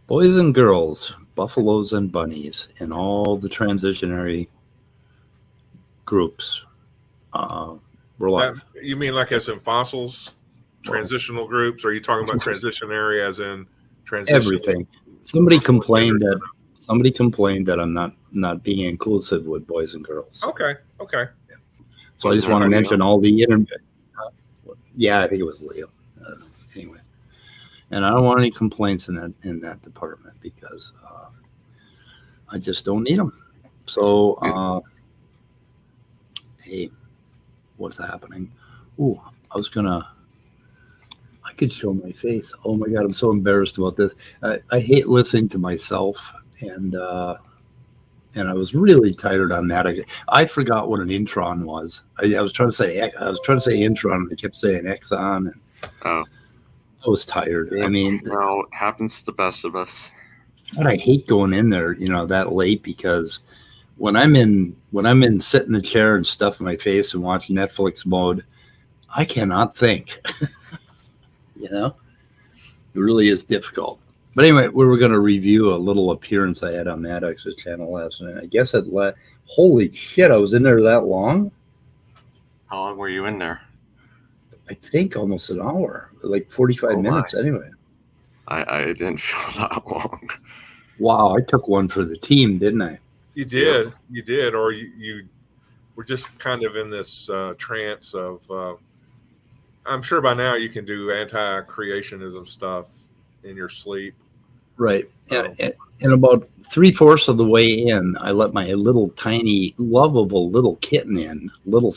Boys and girls, buffaloes and bunnies, and all the transitionary groups. We're live. You mean like as in fossils, transitional groups? Or are you talking about transitionary as in transition? Everything. Somebody complained that I'm not being inclusive with boys and girls. Okay. So I just want to mention all the internet. Yeah, I think it was Leo. Anyway. And I don't want any complaints in that department because I just don't need them. So, hey, what's happening? Ooh, I could show my face. Oh my God, I'm so embarrassed about this. I hate listening to myself, and I was really tired on that. I forgot what an intron was. I was trying to say intron, and I kept saying exon. And, I was tired. I mean, well, it happens to the best of us. But I hate going in there, that late because when I'm in sit in the chair and stuff my face and watch Netflix mode, I cannot think. It really is difficult. But anyway, we were going to review a little appearance I had on Maddox's channel last night. I guess holy shit, I was in there that long. How long were you in there? I think almost an hour, like 45 minutes anyway. I didn't feel that long. Wow, I took one for the team, didn't I? You did. Yeah. You did. Or you were just kind of in this trance of, I'm sure by now you can do anti-creationism stuff in your sleep. Right. And about 3/4 of the way in, I let my little tiny, lovable little kitten in, little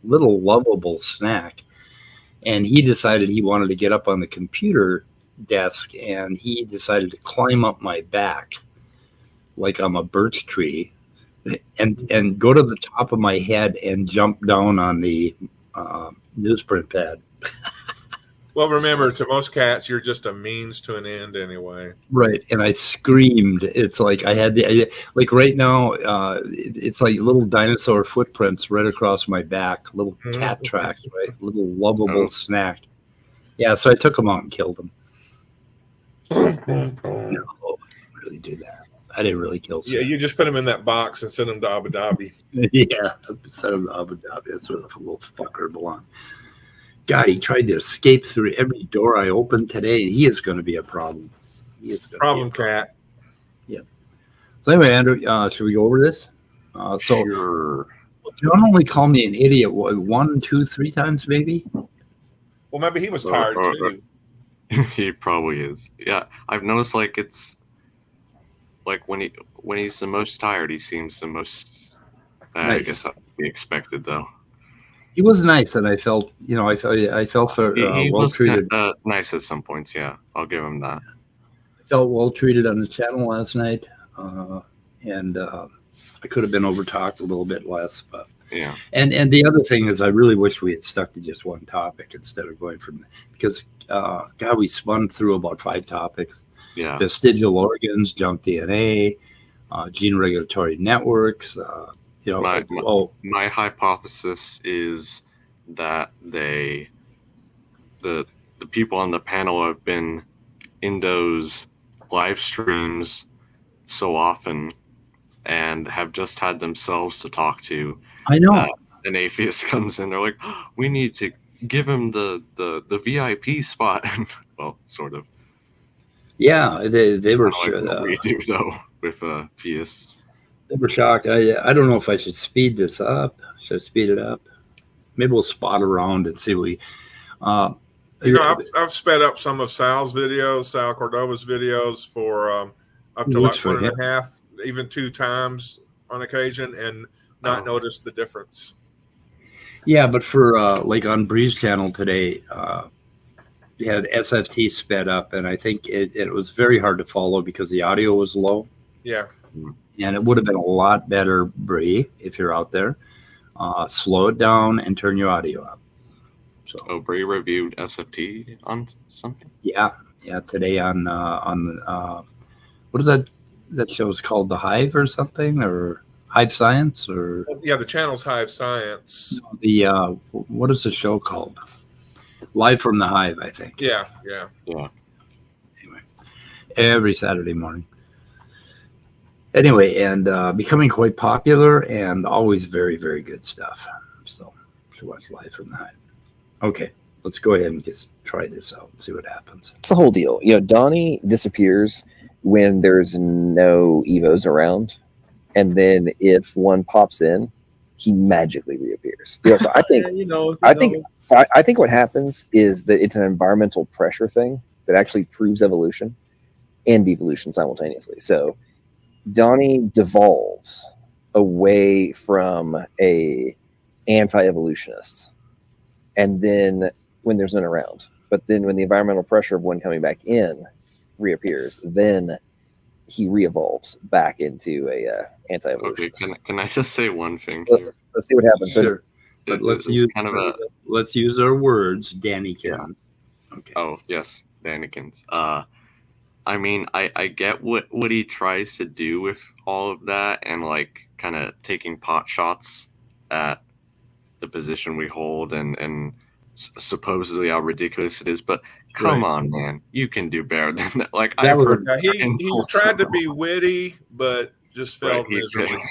lovable snack. And he decided he wanted to get up on the computer desk, and he decided to climb up my back like I'm a birch tree and go to the top of my head and jump down on the newsprint pad. Well, remember, to most cats, you're just a means to an end anyway. Right. And I screamed. It's like I had like right now, it's like little dinosaur footprints right across my back, little cat tracks, right? Little lovable snack. Yeah. So I took him out and killed him. No, I really did that. I didn't really kill Sam. Yeah, you just put him in that box and sent him to Abu Dhabi. Yeah. Sent him to Abu Dhabi. That's where the little fucker belongs. God, he tried to escape through every door I opened today. He is going to be a problem. He is problem cat. Yeah. So anyway, Andrew, should we go over this? Sure. John only called me an idiot 1, 2, 3 times, maybe. Well, maybe he was tired too. He probably is. Yeah, I've noticed like it's like when he's the most tired, he seems the most. Nice. I guess that would be expected though. He was nice, and I felt, I felt for well treated. Nice at some points, yeah. I'll give him that. I felt well treated on the channel last night, and I could have been overtalked a little bit less, but yeah. And the other thing is, I really wish we had stuck to just one topic instead of going from because God, we spun through about 5 topics. Yeah. Vestigial organs, junk DNA, gene regulatory networks. My hypothesis is that the people on the panel have been in those live streams so often and have just had themselves to talk to. I know. An atheist comes in, they're like, oh, we need to give him the VIP spot. Well, sort of. Yeah, they were sure. What we do though with theists. They were shocked. I don't know if I should speed this up. Should I speed it up? Maybe we'll spot around and see. I've sped up some of Sal Cordova's videos for up to like 1.5, even 2 times on occasion, and not notice the difference. Yeah, but for like on Bree's channel today, they had SFT sped up, and I think it was very hard to follow because the audio was low. Yeah. And it would have been a lot better, Bree, if you're out there. Slow it down and turn your audio up. So, Bree reviewed SFT on something? Yeah, today on what is that show is called? The Hive or something, or Hive Science, or the channel's Hive Science. The what is the show called? Live from the Hive, I think. Yeah. Anyway, every Saturday morning. Anyway, and becoming quite popular and always very, very good stuff. So to watch Live from the Hive. Okay, let's go ahead and just try this out and see what happens. It's the whole deal. Donnie disappears when there's no Evos around, and then if one pops in, he magically reappears. So I think, I think what happens is that it's an environmental pressure thing that actually proves evolution and devolution simultaneously. So Donnie devolves away from a anti-evolutionist, and then when there's none around, but then when the environmental pressure of one coming back in reappears, then he re-evolves back into a anti-evolutionist. Okay, can I just say one thing here? Let's see what happens. Sure. But let's use our words, Danny can. Yeah. Okay. Oh yes, Dannykins. I mean, I get what he tries to do with all of that, and like kind of taking pot shots at the position we hold, and supposedly how ridiculous it is. But come on, man, you can do better than that. Like I've heard, he tried to be witty, but just failed miserably.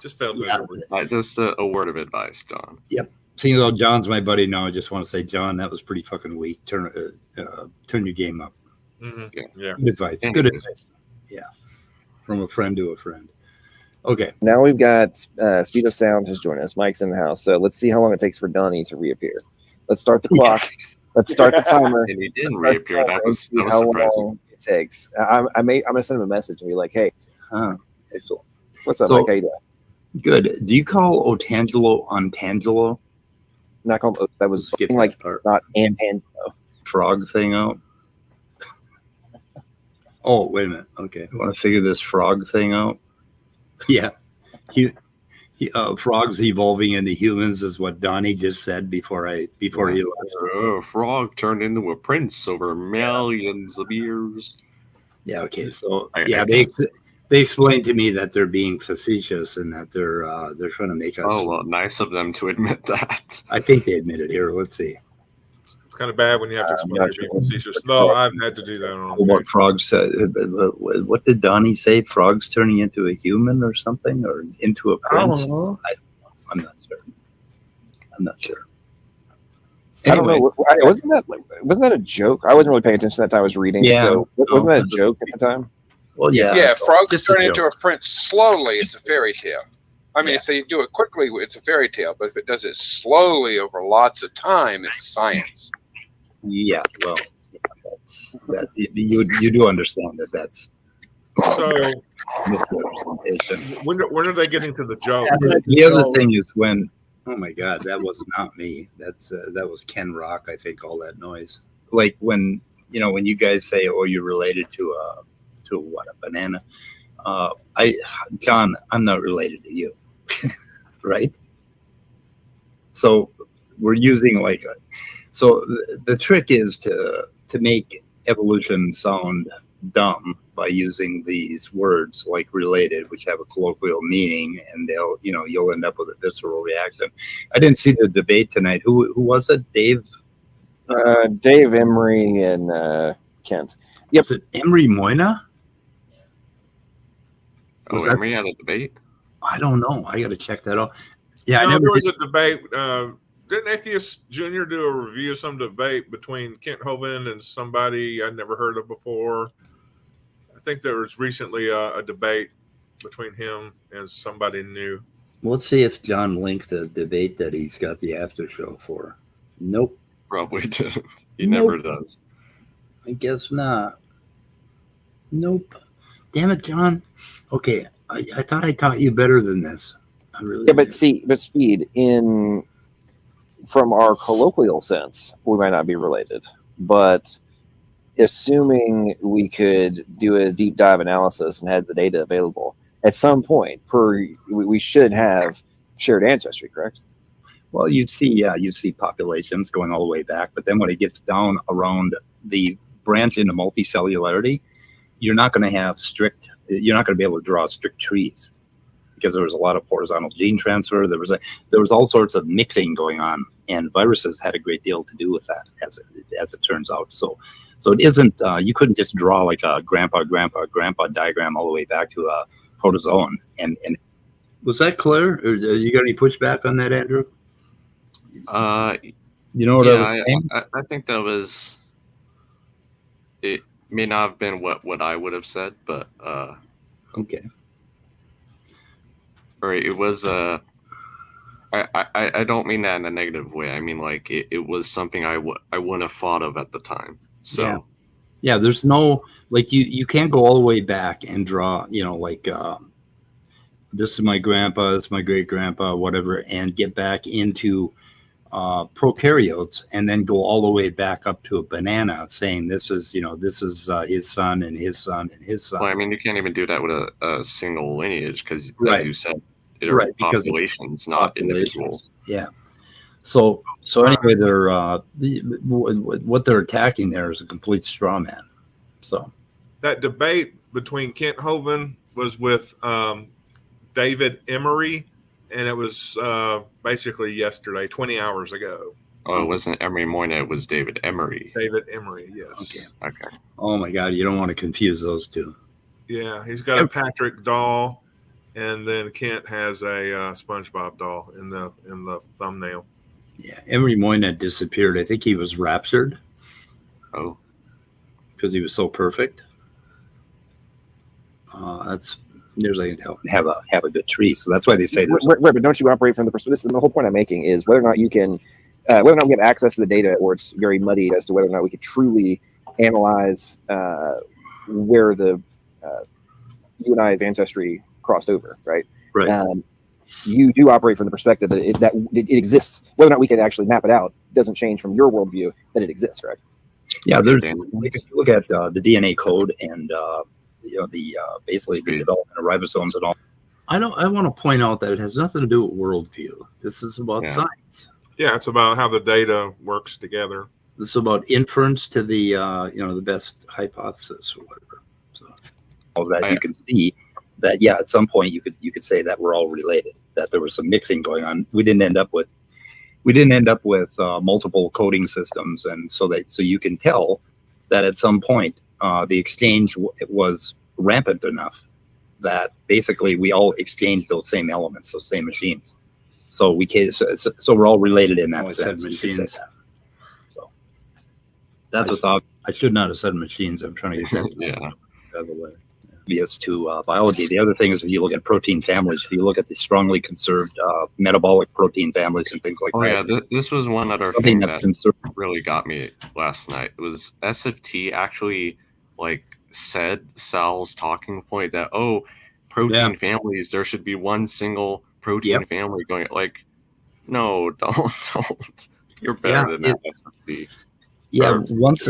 Just failed miserably. Just a word of advice, John. Yep. Seeing though John's my buddy now, I just want to say, John, that was pretty fucking weak. Turn your game up. Mm-hmm. Yeah. Good advice. Good advice. Yeah. From a friend to a friend. Okay. Now we've got Speed of Sound has joined us. Mike's in the house. So let's see how long it takes for Donnie to reappear. Let's start the clock. Let's start the timer. And he didn't reappear. That was how surprising. long it takes. I'm gonna send him a message and be like, "Hey, what's up, Mike? How you doing?" Good. Do you call Otangelo Untangelo? Not called. That was getting like part. Not Antangelo. Frog thing out. Oh, wait a minute. Okay, I want to figure this frog thing out. Yeah, frogs evolving into humans is what Donnie just said before he left. Frog turned into a prince over millions of years. Yeah. Okay. So they explained to me that they're being facetious and that they're trying to make us. Oh well, nice of them to admit that. I think they admitted here. Let's see. It's kind of bad when you have to explain you're being facetious. No, I've had to do that. What frogs? What did Donnie say? Frogs turning into a human or something, or into a prince? I'm not sure. Anyway, I don't know. Wasn't that a joke? I wasn't really paying attention at that time I was reading. Yeah. So wasn't that a joke at the time? Well, yeah. Yeah, frogs turn into a prince slowly. It's a fairy tale. I mean, if they do it quickly, it's a fairy tale. But if it does it slowly over lots of time, it's science. Yeah, well, you do understand that that's so. Misrepresentation. When are they getting to the joke? The other thing is when. Oh my God, that was not me. That was Ken Rock. I think all that noise, like when you guys say, "Oh, you're related to a banana." John, I'm not related to you, right? So we're using so the trick is to make evolution sound dumb by using these words like related, which have a colloquial meaning, and you'll end up with a visceral reaction. I didn't see the debate tonight. Who was it? Dave, Emery, and Kent. Yep. Was it Emery Moyna? Was Emery had a debate? I don't know. I got to check that out. Yeah, there was a debate. Didn't Atheist Jr. do a review of some debate between Kent Hovind and somebody I'd never heard of before? I think there was recently a debate between him and somebody new. Let's see if John linked the debate that he's got the after show for. Nope. probably didn't. He Nope. never does. I guess not. Nope. Damn it, John. Okay, I thought I taught you better than this. I really Yeah, but did. Speed, from our colloquial sense, we might not be related, but assuming we could do a deep dive analysis and had the data available, at some point, we should have shared ancestry, correct? Well, you'd see populations going all the way back, but then when it gets down around the branch into multicellularity, you're not going to be able to draw strict trees because there was a lot of horizontal gene transfer. There was all sorts of mixing going on, and viruses had a great deal to do with that, as it turns out. So it isn't, you couldn't just draw like a grandpa diagram all the way back to a protozoan. And was that clear? Or you got any pushback on that, Andrew? You know what I was saying? I think that was. It may not have been what I would have said, but okay. Right, it was. I don't mean that in a negative way. I mean, like it was something I wouldn't have thought of at the time. So. Yeah. There's no, like, you can't go all the way back and draw. Like this is my grandpa, this is my great grandpa, whatever, and get back into prokaryotes and then go all the way back up to a banana saying this is his son and his son and his son. Well, I mean, you can't even do that with a single lineage because, right, as you said, it are populations, not individuals. Yeah. So anyway, they're what they're attacking there is a complete straw man. So that debate between Kent Hovind was with David Emery. And it was basically yesterday, 20 hours ago. Oh, it wasn't Emery Moyna, it was David Emery. David Emery, yes. Okay. Oh my God, you don't want to confuse those two. Yeah, he's got a Patrick doll, and then Kent has a SpongeBob doll in the thumbnail. Yeah, Emery Moyna disappeared. I think he was raptured. Oh. Because he was so perfect. There's like have a good tree, so that's why they say there's. Right, but don't you operate from the perspective? The whole point I'm making is whether or not you can, whether or not we have access to the data, or it's very muddied as to whether or not we could truly analyze where the you and I's ancestry crossed over, right? Right. You do operate from the perspective that it exists. Whether or not we can actually map it out doesn't change from your worldview that it exists, right? Yeah, there's. If you look at the DNA code and. Basically the development of ribosomes and all. I want to point out that it has nothing to do with worldview. This is about science. Yeah, it's about how the data works together. This is about inference to the the best hypothesis or whatever. So all that you can see that at some point you could say that we're all related. That there was some mixing going on. We didn't end up with multiple coding systems, and so you can tell that at some point. The exchange was rampant enough that basically we all exchanged those same elements, those same machines. So we're all related in that sense. Machines. So that's what's obvious. I should not have said machines. I'm trying to get that out of the way. Obvious to biology. The other thing is if you look at protein families, if you look at the strongly conserved metabolic protein families and things like that. Yeah, this was one other thing that really got me last night. It was SFT actually said Sal's talking point that protein families, there should be one single protein family going. No, don't. You're better than that. SFT. Yeah, once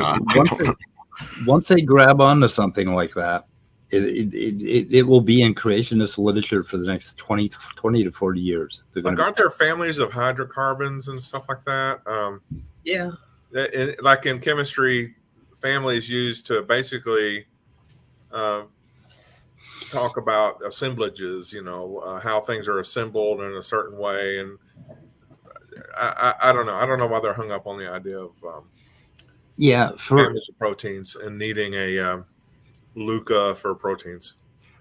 they grab onto something like that, it will be in creationist literature for the next 20 to 40 years. Aren't there families of hydrocarbons and stuff like that? Like in chemistry, families used to basically talk about assemblages, how things are assembled in a certain way. And I don't know. I don't know why they're hung up on the idea of families of proteins and needing a Luca for proteins.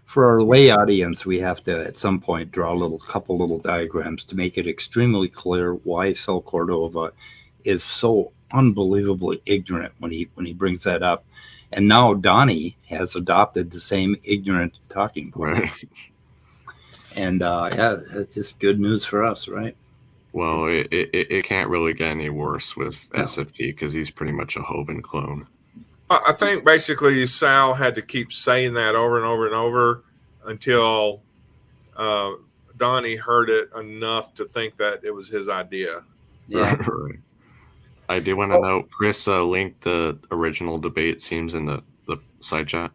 For our lay audience, we have to at some point draw a couple little diagrams to make it extremely clear why Sal Cordova is so unbelievably ignorant when he brings that up. And now Donnie has adopted the same ignorant talking point. And it's just good news for us, right? Well, it can't really get any worse with No. SFT because he's pretty much a Hovind clone. I think basically Sal had to keep saying that over and over and over until Donnie heard it enough to think that it was his idea. Yeah. Right. I do want to note, Chris linked the original debate seems in the side chat.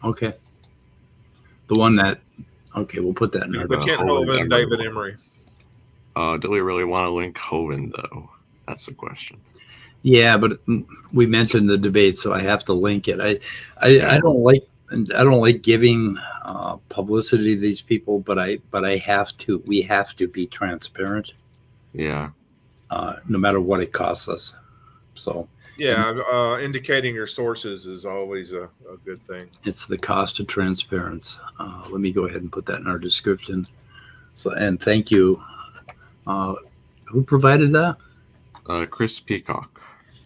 Okay. The one that, okay, we'll put that in our But Kent Hovind, David Emery. Do we really want to link Hovind though? That's the question. Yeah, but we mentioned the debate, so I have to link it. I don't like giving publicity to these people, but I have to. We have to be transparent. Yeah. No matter what it costs us. So yeah, indicating your sources is always a good thing. It's the cost of transparency. Let me go ahead and put that in our description. So, and thank you. Who provided that? Chris Peacock.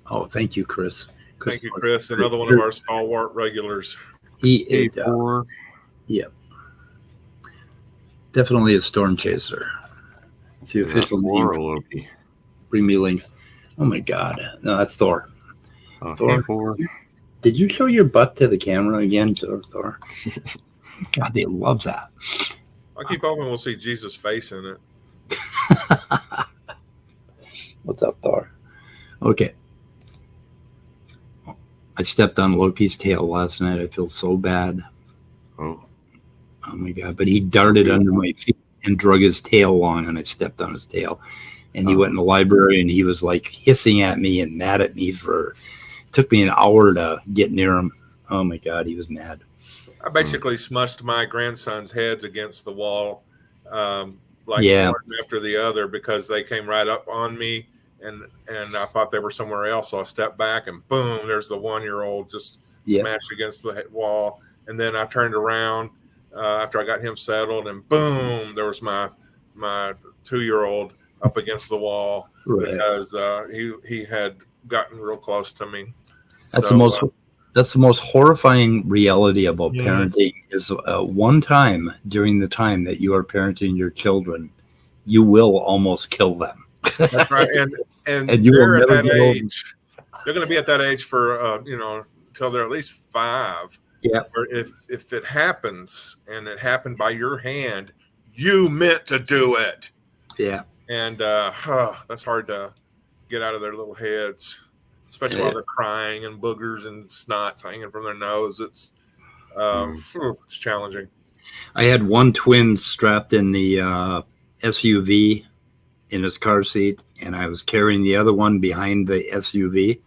Oh, thank you, Chris. Thank you, Chris. Another one of our stalwart regulars. He definitely a storm chaser. It's the official name. Bring me links. Oh my God. No, that's Thor. Thor. Did you show your butt to the camera again, Thor? God, they love that. I keep hoping we'll see Jesus' face in it. What's up, Thor? Okay. I stepped on Loki's tail last night. I feel so bad. Oh my God. But he darted under my feet and drug his tail along, and I stepped on his tail. And he went in the library, and he was like hissing at me and mad at me it took me an hour to get near him. Oh my God, he was mad. I basically smushed my grandson's heads against the wall, one after the other, because they came right up on me, and I thought they were somewhere else. So I stepped back, and boom, there's the 1-year-old just smashed against the wall. And then I turned around after I got him settled, and boom, there was my 2-year-old up against the wall because he had gotten real close to me. That's the most horrifying reality about parenting is one time during the time that you are parenting your children, you will almost kill them. That's right. And you they're will at never that get age. They're going to be at that age for until they're at least 5. Yeah. Or if it happens and it happened by your hand, you meant to do it. Yeah. And that's hard to get out of their little heads, especially while they're crying and boogers and snots hanging from their nose. It's challenging. I had one twin strapped in the SUV in his car seat, and I was carrying the other one behind the SUV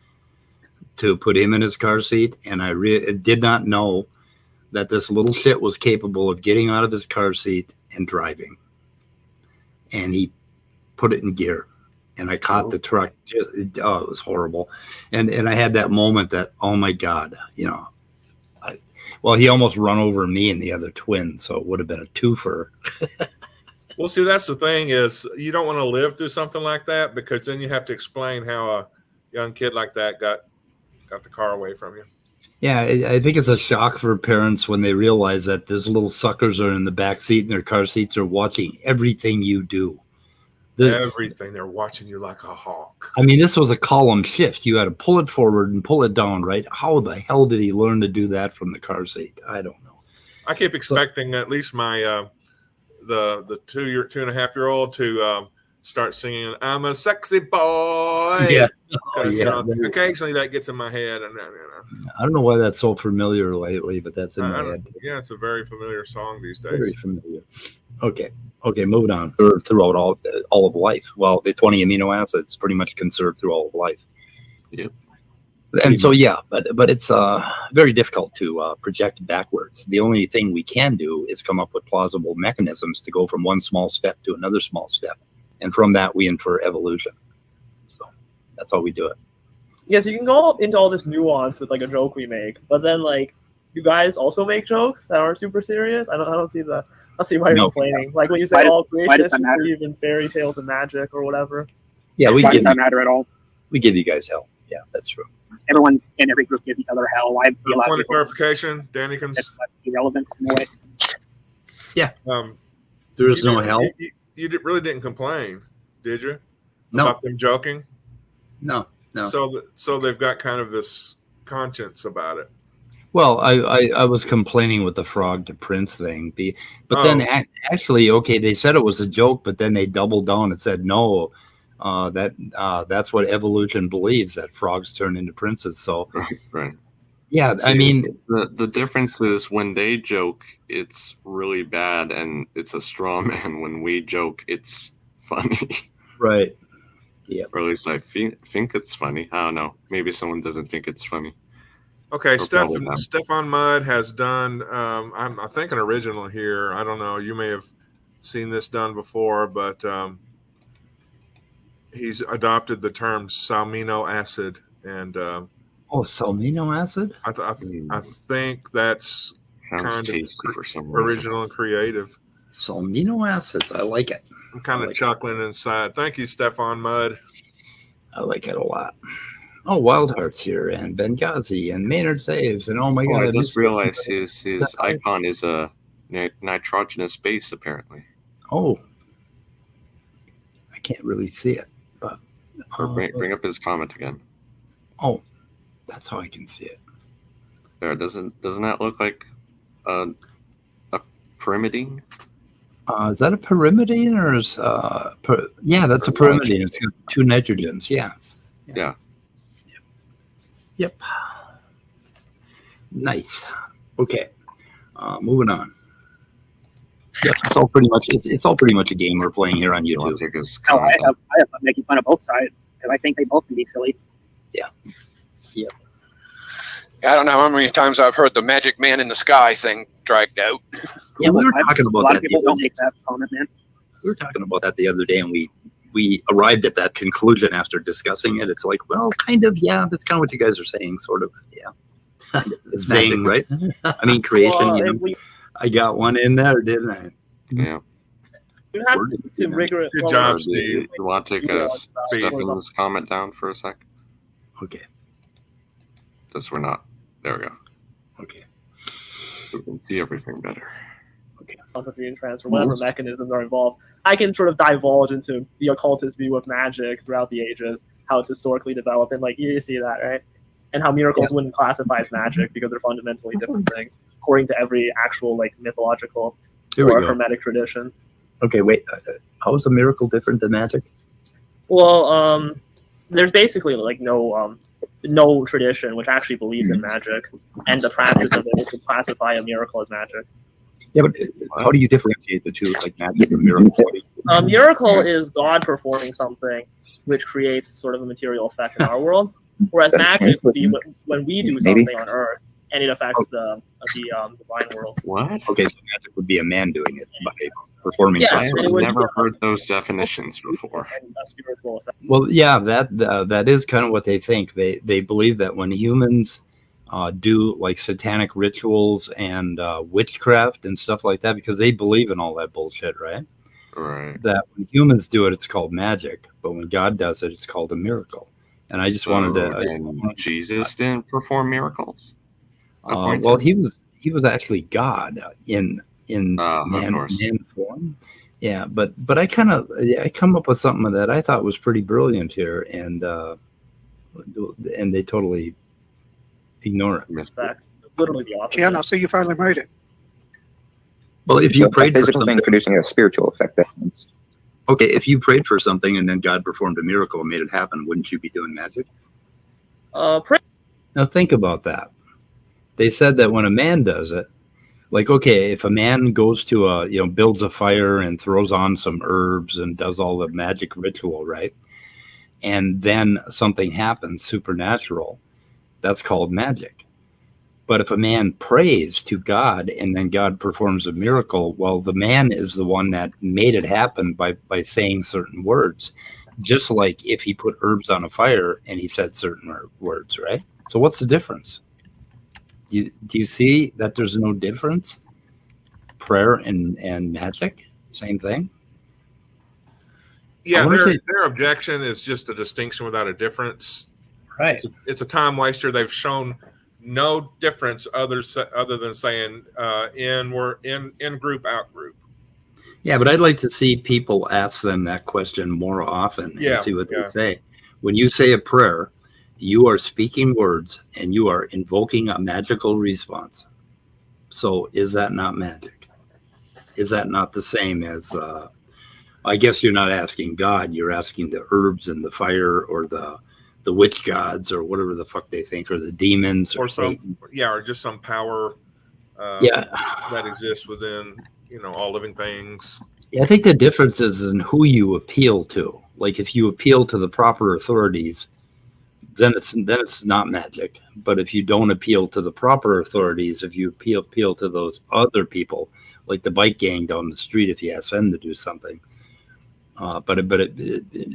to put him in his car seat. And I did not know that this little shit was capable of getting out of his car seat and driving. And he put it in gear, and I caught the truck. It was horrible. And I had that moment that, oh my God, he almost run over me and the other twin. So it would have been a twofer. Well, see, that's the thing is you don't want to live through something like that, because then you have to explain how a young kid like that got the car away from you. Yeah, I think it's a shock for parents when they realize that these little suckers are in the back seat and their car seats are watching everything you do. Everything. They're watching you like a hawk. I mean, this was a column shift. You had to pull it forward and pull it down, right? How the hell did he learn to do that from the car seat? I don't know. I keep expecting at least my the 2.5-year-old to start singing "I'm a sexy boy." Yeah. Occasionally that gets in my head, and I don't know why that's so familiar lately, but that's in my head. Yeah, it's a very familiar song these days. Very familiar. Okay, moving on. Throughout all of life. Well, the 20 amino acids pretty much conserved through all of life. Yep. And so, but it's very difficult to project backwards. The only thing we can do is come up with plausible mechanisms to go from one small step to another small step. And from that, we infer evolution. So that's how we do it. Yeah, so you can go into all this nuance with like a joke we make, but then like you guys also make jokes that aren't super serious. I don't see why you're complaining. Like when you say all creationists believe in fairy tales and magic or whatever. Yeah, why does that matter at all? We give you guys hell. Yeah, that's true. Everyone in every group gives each other hell. I see a lot point of of clarification, Dannykins. That's irrelevant in a way. Yeah. There is no hell. You really didn't complain. Did you? No, About them joking? no. So they've got kind of this conscience about it. Well, I was complaining with the frog to Prince thing, but then actually, okay, they said it was a joke, but then they doubled down and said no, that's what evolution believes, that frogs turn into princes. So, Right. Yeah, I mean, the difference is when they joke, it's really bad and it's a straw man. When we joke, it's funny. Right. Yeah. Or at least I think it's funny. I don't know. Maybe someone doesn't think it's funny. Okay, Stefan Mudd has done, I think, an original here. I don't know. You may have seen this done before, but he's adopted the term salmino acid. And salmino acid? I think that's Sounds kind tasty of for some original and creative. Salmino acids. I like it. I'm kind of chuckling inside. Thank you, Stefan Mudd. I like it a lot. Oh, Wild Heart's here, and Benghazi, and Maynard saves, and oh my God! I just realized his icon is a nitrogenous base, apparently. Oh, I can't really see it, but bring up his comment again. Oh, that's how I can see it. There, doesn't that look like a pyrimidine? Is that a pyrimidine or is yeah, that's a pyrimidine. It's got 2 nitrogens. Yeah. Yep. Nice. Okay. Moving on. Yep, it's all pretty much a game we're playing here on YouTube. I have fun making fun of both sides because I think they both can be silly. Yeah. Yep. I don't know how many times I've heard the magic man in the sky thing dragged out. Yeah, we were talking about that. A lot of people don't make that comment, man. We were talking about that the other day, and we arrived at that conclusion after discussing it. It's like, well, kind of, yeah, that's kind of what you guys are saying, sort of, yeah. It's magic, right? I mean, creation. Well, I got one in there, didn't I? Yeah. You have to rigorous. Good job, Steve. You want to take a Stefan's comment down for a sec? Okay. Just we're not. There we go. Okay. We can see everything better. Okay. Philosophy and transfer, whatever mechanisms are involved. I can sort of divulge into the occultist view of magic throughout the ages, how it's historically developed, and you see that, right? And how miracles wouldn't classify as magic because they're fundamentally different things, according to every actual mythological or hermetic tradition. Okay, wait. How is a miracle different than magic? Well, there's basically no tradition which actually believes in magic, and the practice of it is to classify a miracle as magic. Yeah, but how do you differentiate the two, like magic and miracle? A miracle is God performing something which creates sort of a material effect in our world, whereas magic would be when we do something on Earth and it affects the divine world. What? Okay, so magic would be a man doing it by performing. Yeah, I've never heard those definitions before. And a spiritual effect. Well, yeah, that is kind of what they think. They believe that when humans do like satanic rituals and witchcraft and stuff like that, because they believe in all that bullshit, right? Right. That when humans do it, it's called magic, but when God does it, it's called a miracle. And I just wanted to. And Jesus didn't perform miracles. Well, he was actually God in man form. Yeah, but I come up with something that I thought was pretty brilliant here, and they totally ignore it. It's literally the opposite. Yeah, no, so you finally made it. Well, if you prayed for physical something, thing producing a spiritual effect. okay, if you prayed for something and then God performed a miracle and made it happen, wouldn't you be doing magic? Now think about that. They said that when a man does it, like, okay, if a man goes to builds a fire and throws on some herbs and does all the magic ritual, right? And then something happens supernatural, that's called magic. But if a man prays to God and then God performs a miracle, well, the man is the one that made it happen by saying certain words. Just like if he put herbs on a fire and he said certain words, right? So what's the difference? Do you see that there's no difference? Prayer and magic, same thing? Yeah, their objection is just a distinction without a difference. Right. It's a time waster. They've shown no difference other than saying in group, out group. Yeah, but I'd like to see people ask them that question more often and see what they say. When you say a prayer, you are speaking words and you are invoking a magical response. So is that not magic? Is that not the same as, I guess you're not asking God, you're asking the herbs and the fire or the witch gods or whatever the fuck they think, or the demons or Satan. Or just some power that exists within, all living things. Yeah, I think the difference is in who you appeal to. Like if you appeal to the proper authorities, then it's not magic. But if you don't appeal to the proper authorities, if you appeal to those other people, like the bike gang down the street, if you ask them to do something,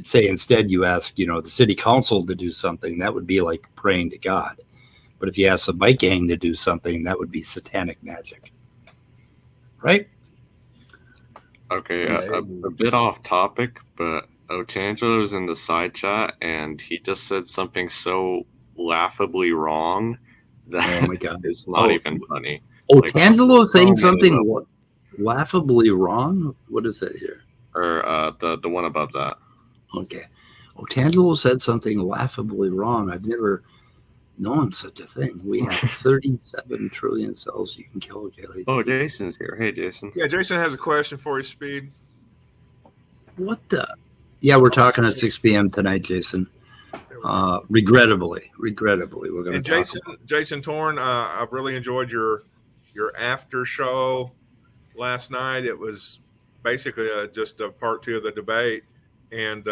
say instead you ask, the city council to do something, that would be like praying to God. But if you ask the bike gang to do something, that would be satanic magic, right? Okay, a bit off topic, but Otangelo was in the side chat and he just said something so laughably wrong that oh my God. It's not even funny. Otangelo saying something laughably wrong? What is it here? Or the one above that. Okay. Otangelo said something laughably wrong. I've never known such a thing. We have 37 trillion cells you can calculate. Oh, Jason's here. Hey, Jason. Yeah, Jason has a question for you, Speed. What the? Yeah, we're talking at 6 p.m. tonight, Jason. Regrettably, we're going to. And Jason Torn, I've really enjoyed your after show last night. It was basically just a part 2 of the debate, and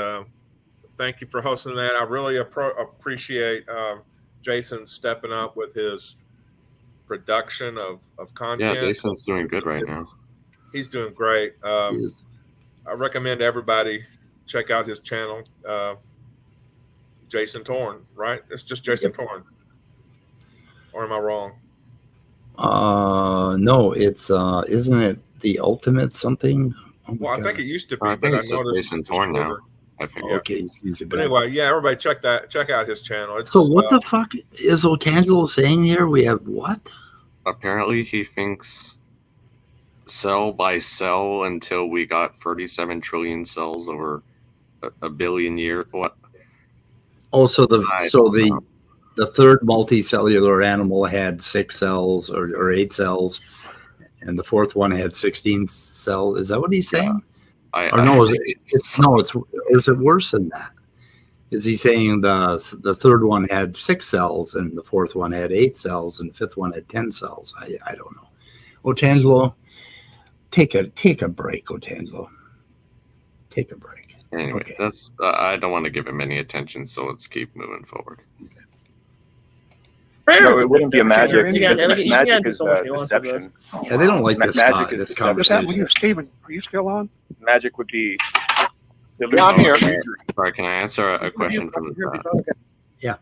thank you for hosting that. I really appreciate Jason stepping up with his production of content. Yeah, Jason's doing good right now. He's doing great. I recommend everybody check out his channel, Jason Torn, right? It's just Jason Torn. Or am I wrong? No, it's isn't it the ultimate something? Oh well, I think it used to be, I but I think know it's Jason Torn now. I think. Okay. But anyway, everybody check out his channel. So what the fuck is Otangelo saying here? We have what? Apparently he thinks cell by cell until we got 37 trillion cells over a billion years. What? Oh, so the third multicellular animal had 6 cells or 8 cells, and the fourth one had 16 cells. Is that what he's saying? Is it worse than that? Is he saying the third one had 6 cells and the fourth one had 8 cells and the fifth one had 10 cells? I don't know. Otangelo, take a break, Otangelo. Take a break. Anyway, okay. That's I don't want to give him any attention, so let's keep moving forward. Okay. No, it wouldn't be a magic. Magic is deception. Yeah, they don't like this. Magic is this conversation. Steven, are you still on? Magic would be. Yeah, I'm here. Sorry, can I answer a question from the chat? Yeah.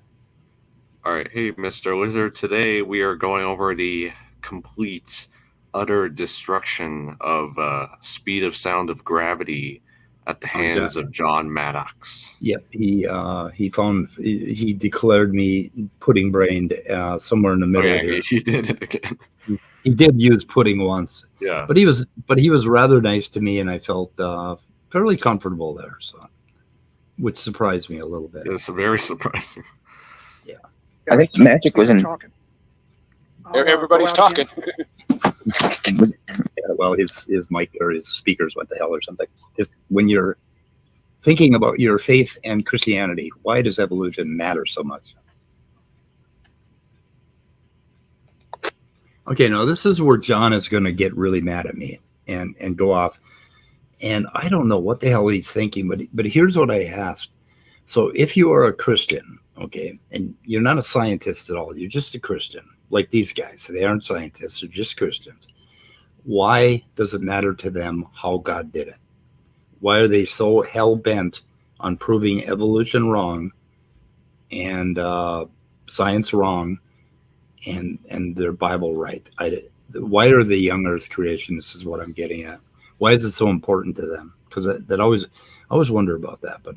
All right. Hey, Mr. Lizard. Today we are going over the complete, utter destruction of speed of sound of gravity at the hands of John Maddox. Yep, he declared me pudding-brained somewhere in the middle here. He did it again. He did use pudding once. Yeah, but he was rather nice to me, and I felt fairly comfortable there. So, which surprised me a little bit. It's very surprising. Yeah, I think magic was in. Everybody's talking. Yeah, well, his mic or his speakers went to hell or something. Just when you're thinking about your faith and Christianity, why does evolution matter so much? Okay, now this is where John is going to get really mad at me and go off. And I don't know what the hell he's thinking, but here's what I asked. So if you are a Christian, okay, and you're not a scientist at all, you're just a Christian, like these guys. They aren't scientists, they're just Christians. Why does it matter to them how God did it? Why are they so hell-bent on proving evolution wrong and science wrong and their Bible right? Why are they young earth creationists is what I'm getting at. Why is it so important to them? Because I always wonder about that. But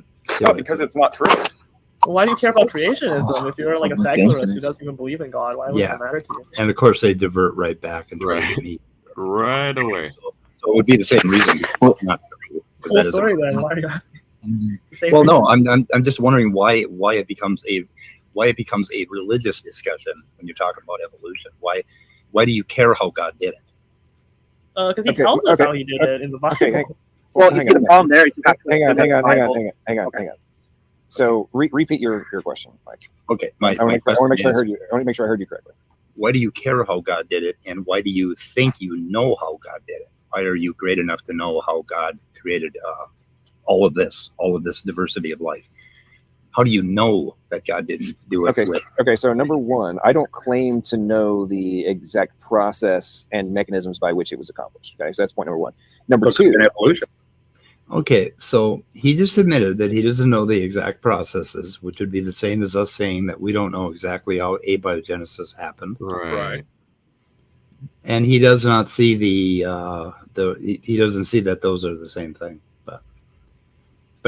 because it's not true. Well, why do you care about creationism if you're like a secularist who doesn't even believe in God? Why would that matter to you? And of course they divert right back and try to get me right away. So it would be the same reason. Well, not Cool story then. Why are you asking? Well, no, I'm just wondering why it becomes a religious discussion when you're talking about evolution. Why do you care how God did it? Because he tells us how he did it in the Bible. Okay, Well, you see the problem there. Hang on. So repeat your question, Mike. Okay, I want to make sure I heard you. I want to make sure I heard you correctly. Why do you care how God did it, and why do you think you know how God did it? Why are you great enough to know how God created all of this diversity of life? How do you know that God didn't do it? Okay. So number one, I don't claim to know the exact process and mechanisms by which it was accomplished. Okay, so that's point number one. Number two, evolution. Okay, so he just admitted that he doesn't know the exact processes, which would be the same as us saying that we don't know exactly how abiogenesis happened. Right. And he does not see he doesn't see that those are the same thing. But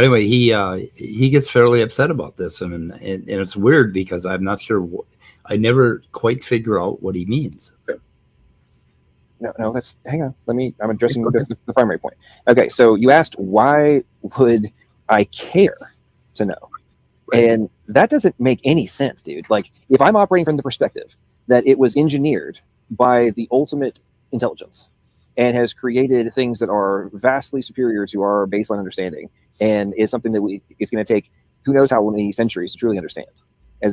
anyway, he gets fairly upset about this, and it's weird because I'm not sure. I never quite figure out what he means. No, hang on. I'm addressing the primary point. Okay, so you asked why would I care to know? Right. And that doesn't make any sense, dude. Like, if I'm operating from the perspective that it was engineered by the ultimate intelligence and has created things that are vastly superior to our baseline understanding, and is something that it's going to take who knows how many centuries to truly understand,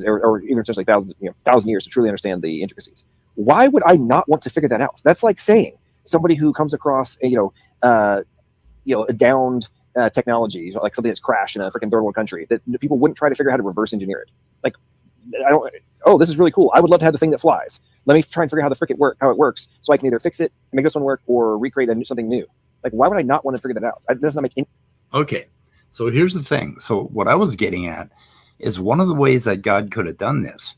or even essentially thousand years to truly understand the intricacies. Why would I not want to figure that out? That's like saying somebody who comes across a downed technology, like something that's crashed in a freaking third world country, that people wouldn't try to figure out how to reverse engineer it. Like, this is really cool. I would love to have the thing that flies. Let me try and figure out how it works, so I can either fix it, make this one work, or recreate something new. Like, why would I not want to figure that out? It does not make any. Okay, so here's the thing. So what I was getting at is one of the ways that God could have done this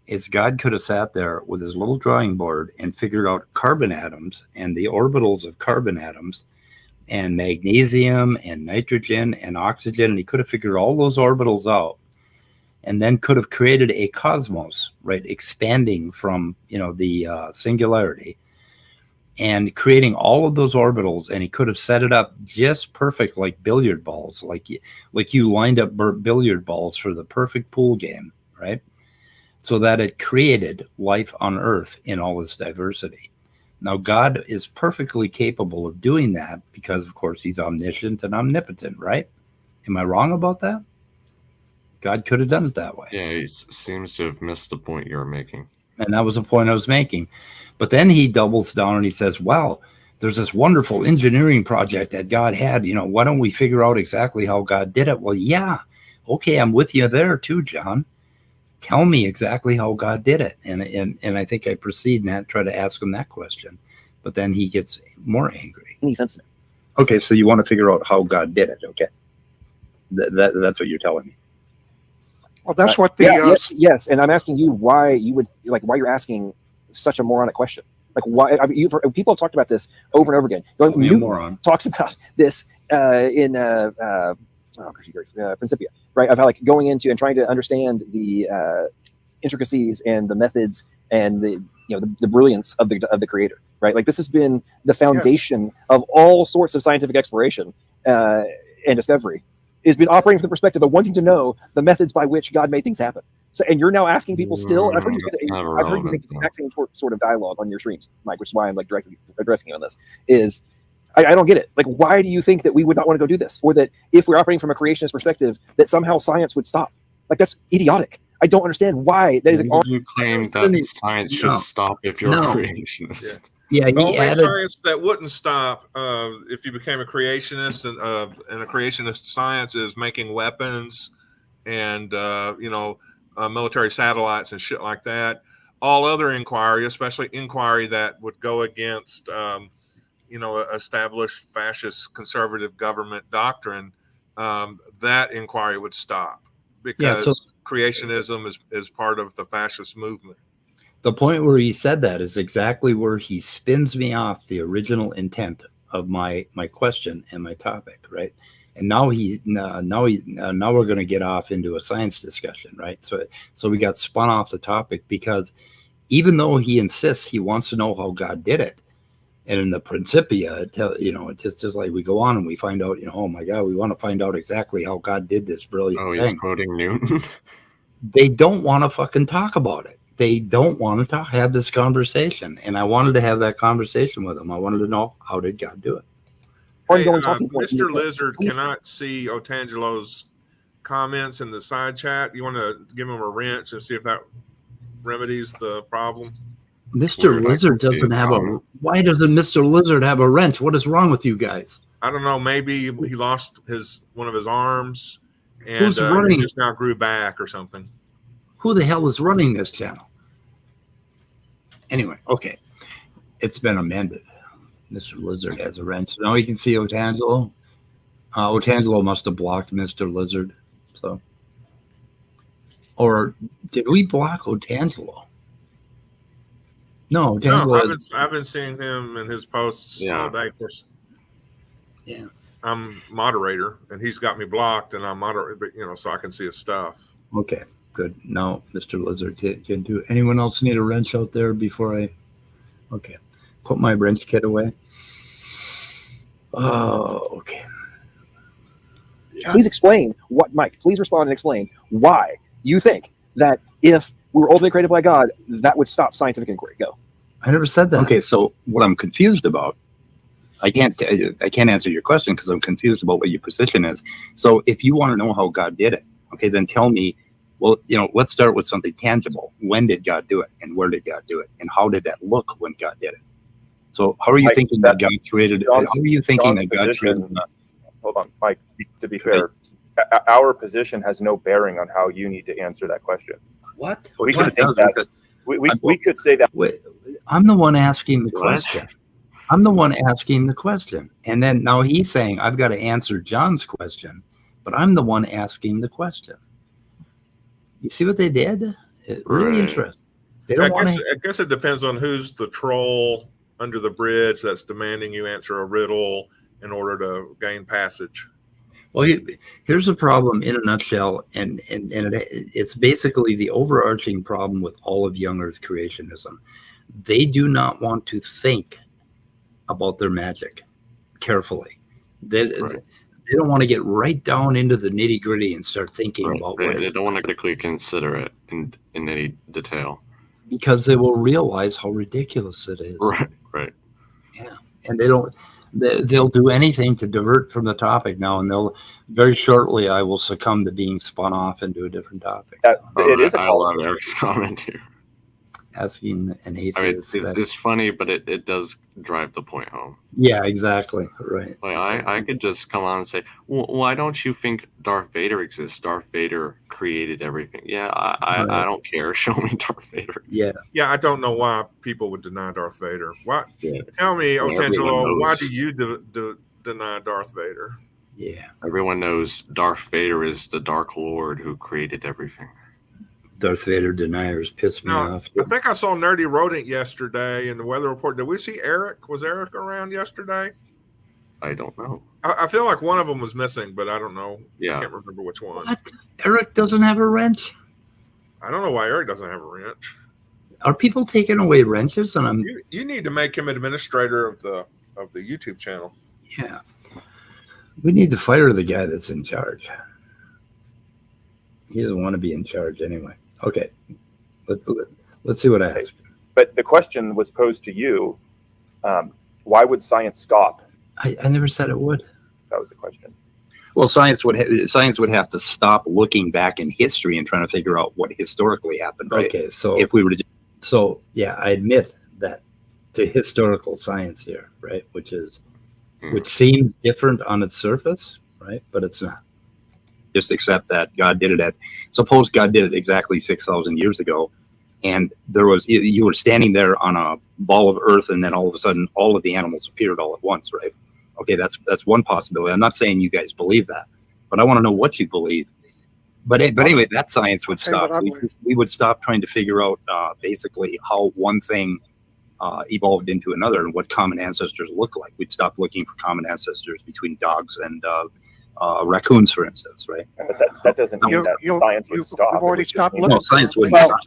is God could have sat there with his little drawing board and figured out carbon atoms and the orbitals of carbon atoms and magnesium and nitrogen and oxygen, and he could have figured all those orbitals out, and then could have created a cosmos, right, expanding from the singularity and creating all of those orbitals, and he could have set it up just perfect, like billiard balls, like you lined up billiard balls for the perfect pool game, right? So that it created life on Earth in all its diversity. Now, God is perfectly capable of doing that because, of course, he's omniscient and omnipotent, right? Am I wrong about that? God could have done it that way. Yeah, he seems to have missed the point you were making. And that was the point I was making. But then he doubles down and he says, well, there's this wonderful engineering project that God had. Why don't we figure out exactly how God did it? Well, yeah. Okay, I'm with you there too, John. Tell me exactly how God did it. And I think I proceed and try to ask him that question. But then he gets more angry. Any sense? Okay, so you want to figure out how God did it. Okay. That's what you're telling me. Well, that's what the yes, and I'm asking you why why you're asking such a moronic question. Like, why? I mean, people have talked about this over and over again. Moron talks about this in Principia, right? Of how going into and trying to understand the intricacies and the methods and the brilliance of the creator, right? Like, this has been the foundation of all sorts of scientific exploration and discovery. Has been operating from the perspective of wanting to know the methods by which God made things happen. So, and you're now asking people still. I've heard you make the exact same sort of dialogue on your streams, Mike, which is why I'm directly addressing you on this. I don't get it. Like, why do you think that we would not want to go do this, or that if we're operating from a creationist perspective, that somehow science would stop? Like, that's idiotic. I don't understand why that is. You claim that science should stop if you're a creationist. Yeah. Yeah, the only science that wouldn't stop if you became a creationist and a creationist science is making weapons and military satellites and shit like that. All other inquiry, especially inquiry that would go against established fascist conservative government doctrine, that inquiry would stop because creationism is part of the fascist movement. The point where he said that is exactly where he spins me off the original intent of my question and my topic, right? And now we're going to get off into a science discussion, right? So we got spun off the topic because even though he insists he wants to know how God did it, And in the Principia, it's just like we go on and we find out, oh my God, we want to find out exactly how God did this brilliant He's thing. quoting Newton. They don't want to fucking talk about it. They don't want to have this conversation. And I wanted to have that conversation with them. I wanted to know, how did God do it? Hey, Mr. Lizard cannot see Otangelo's comments in the side chat. You want to give him a wrench and see if that remedies the problem? Mr. Lizard doesn't have why doesn't Mr. Lizard have a wrench? What is wrong with you guys? I don't know. Maybe he lost one of his arms and running? He just now grew back or something. Who the hell is running this channel? Anyway, okay. It's been amended. Mr. Lizard has a wrench. Now you can see Otangelo. Otangelo must have blocked Mr. Lizard. So, or did we block Otangelo? No, I've been seeing him in his posts all day. Of course. Yeah, I'm moderator, and he's got me blocked, and I'm moderator, but so I can see his stuff. Okay, good. Now, Mr. Lizard can do. Anyone else need a wrench out there before I? Okay, put my wrench kit away. Oh, okay. Please explain what, Mike. Please respond and explain why you think that if we were ultimately created by God, that would stop scientific inquiry. Go. I never said that. Okay, so what I'm confused about, I can't answer your question because I'm confused about what your position is. So if you want to know how God did it, okay, then tell me. Well, let's start with something tangible. When did God do it, and where did God do it, and how did that look when God did it? So how are you thinking that God created? How are you thinking that God created? Hold on, Mike. To be fair, our position has no bearing on how you need to answer that question. What? We could think that. We could say that. Wait, I'm the one asking the question. I'm the one asking the question. And then now he's saying, I've got to answer John's question, but I'm the one asking the question. You see what they did? It's really interesting. They don't I guess it depends on who's the troll under the bridge that's demanding you answer a riddle in order to gain passage. Well, here's a problem in a nutshell, and it's basically the overarching problem with all of young Earth creationism. They do not want to think about their magic carefully. They don't want to get right down into the nitty gritty and start thinking about what they don't want to critically consider it in any detail, because they will realize how ridiculous it is. Right. Yeah, and they'll do anything to divert from the topic now, and they'll very shortly I will succumb to being spun off into a different topic. It is a I love Eric's comment here. Asking an atheist. I mean, it's funny, but it does drive the point home. Yeah, exactly. Right. Like I could just come on and say, well, why don't you think Darth Vader exists? Darth Vader created everything. Yeah, I don't care. Show me Darth Vader. Yeah. Yeah, I don't know why people would deny Darth Vader. Why? Yeah. Tell me, Otangelo, why do you deny Darth Vader? Yeah. Everyone knows Darth Vader is the Dark Lord who created everything. Darth Vader deniers piss me off. I think I saw Nerdy Rodent yesterday in the weather report. Did we see Eric? Was Eric around yesterday? I don't know. I feel like one of them was missing, but I don't know. Yeah. I can't remember which one. What? Eric doesn't have a wrench? I don't know why Eric doesn't have a wrench. Are people taking away wrenches? And you need to make him administrator of the YouTube channel. Yeah. We need to fire the guy that's in charge. He doesn't want to be in charge anyway. Okay, let's see what I ask. But the question was posed to you: why would science stop? I never said it would. That was the question. Well, science would have to stop looking back in history and trying to figure out what historically happened. Right? Okay, so if we were to, I admit that to historical science here, right, which seems different on its surface, right, but it's not. Just accept that God did it suppose God did it exactly 6,000 years ago, and you were standing there on a ball of earth, and then all of a sudden all of the animals appeared all at once, right? Okay, that's one possibility. I'm not saying you guys believe that, but I want to know what you believe. But anyway, that science would stop. We would stop trying to figure out basically how one thing evolved into another and what common ancestors look like. We'd stop looking for common ancestors between dogs and raccoons, for instance, right? But that doesn't mean that science would stop. You've already stopped looking. No, science wouldn't stop.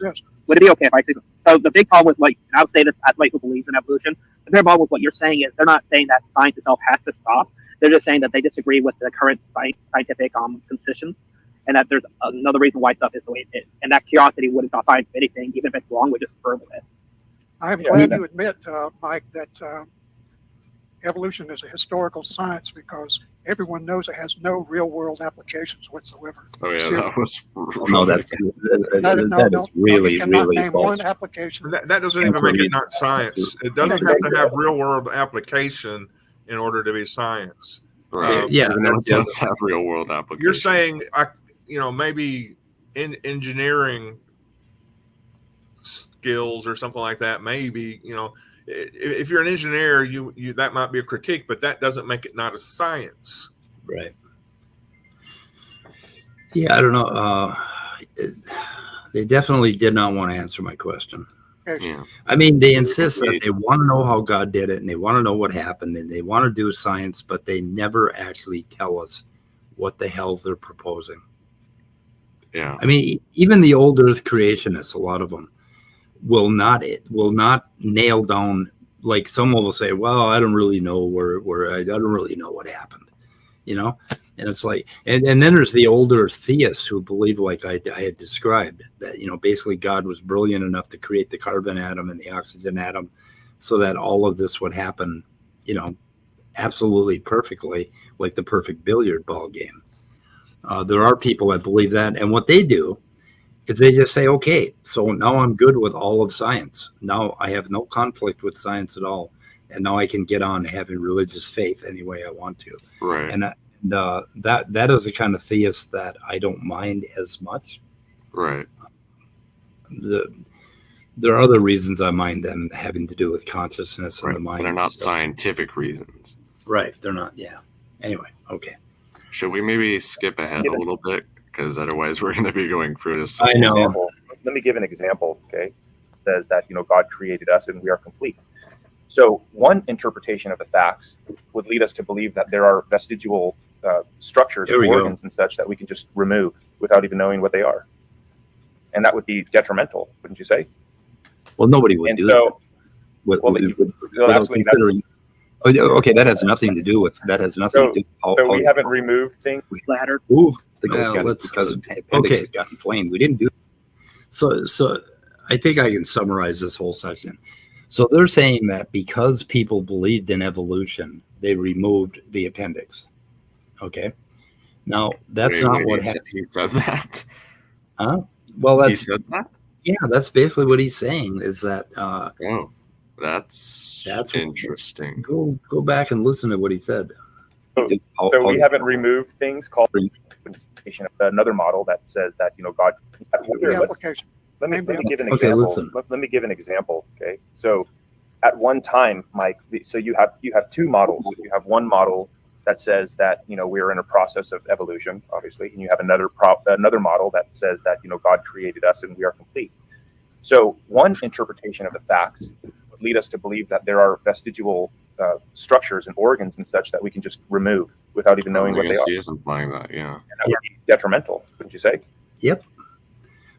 would it be okay if I say so? So the big problem with and I'll say this as somebody who believes in evolution, the big problem with what you're saying is they're not saying that science itself has to stop. They're just saying that they disagree with the current scientific position, and that there's another reason why stuff is the way it is. And that curiosity wouldn't stop science of anything, even if it's wrong, would just further it. I'm glad you admit, Mike, that evolution is a historical science because everyone knows it has no real-world applications whatsoever. Oh yeah, that was No, that is really, you cannot really name false. one application. That doesn't even make it not science. It doesn't have to have real world application in order to be science. right. Yeah, Even though it that's- does have real world applications. You're saying, maybe in engineering skills or something like that. Maybe if you're an engineer, you that might be a critique, but that doesn't make it not a science. Right. Yeah, I don't know. They definitely did not want to answer my question. Yeah. I mean, they insist that they want to know how God did it and they want to know what happened and they want to do science, but they never actually tell us what the hell they're proposing. Yeah. I mean, even the old Earth creationists, a lot of them will not nail down. Like someone will say, "Well, I don't really know where I don't really know what happened," And it's like, and then there's the older theists who believe, like I had described, that basically God was brilliant enough to create the carbon atom and the oxygen atom, so that all of this would happen, absolutely perfectly, like the perfect billiard ball game. There are people that believe that, and what they do is they just say, okay, so now I'm good with all of science. Now I have no conflict with science at all, and now I can get on having religious faith any way I want to. Right. And that is the kind of theist that I don't mind as much. Right. There are other reasons I mind them having to do with consciousness and the mind. They're not scientific reasons. Right. They're not. Yeah. Anyway. Okay. Should we maybe skip ahead a little bit? Because otherwise we're going to be going through this. I know. Let me give an example. Okay. It says that, God created us and we are complete. So one interpretation of the facts would lead us to believe that there are vestigial structures and organs and such that we can just remove without even knowing what they are. And that would be detrimental, wouldn't you say? Well, nobody would do that. Okay, that has nothing to do with So we haven't removed things. Ladder. Ooh, because appendix has got inflamed. We didn't do. So I think I can summarize this whole section. So they're saying that because people believed in evolution, they removed the appendix. Okay. Now that's not what happened. He said that. Huh? Well, He said that. Yeah, that's basically what he's saying. Is that? Oh, that's interesting. Go back and listen to what he said. So we haven't removed things called another model that says that God. Let me give an example. Let me give an example. Okay, so at one time, Mike. So you have two models. You have one model that says that we're in a process of evolution, obviously, and you have another model that says that God created us and we are complete. So one interpretation of the facts would lead us to believe that there are vestigial structures and organs and such that we can just remove without even knowing what they are. He is implying that, yeah. And that would be detrimental, wouldn't you say? Yep.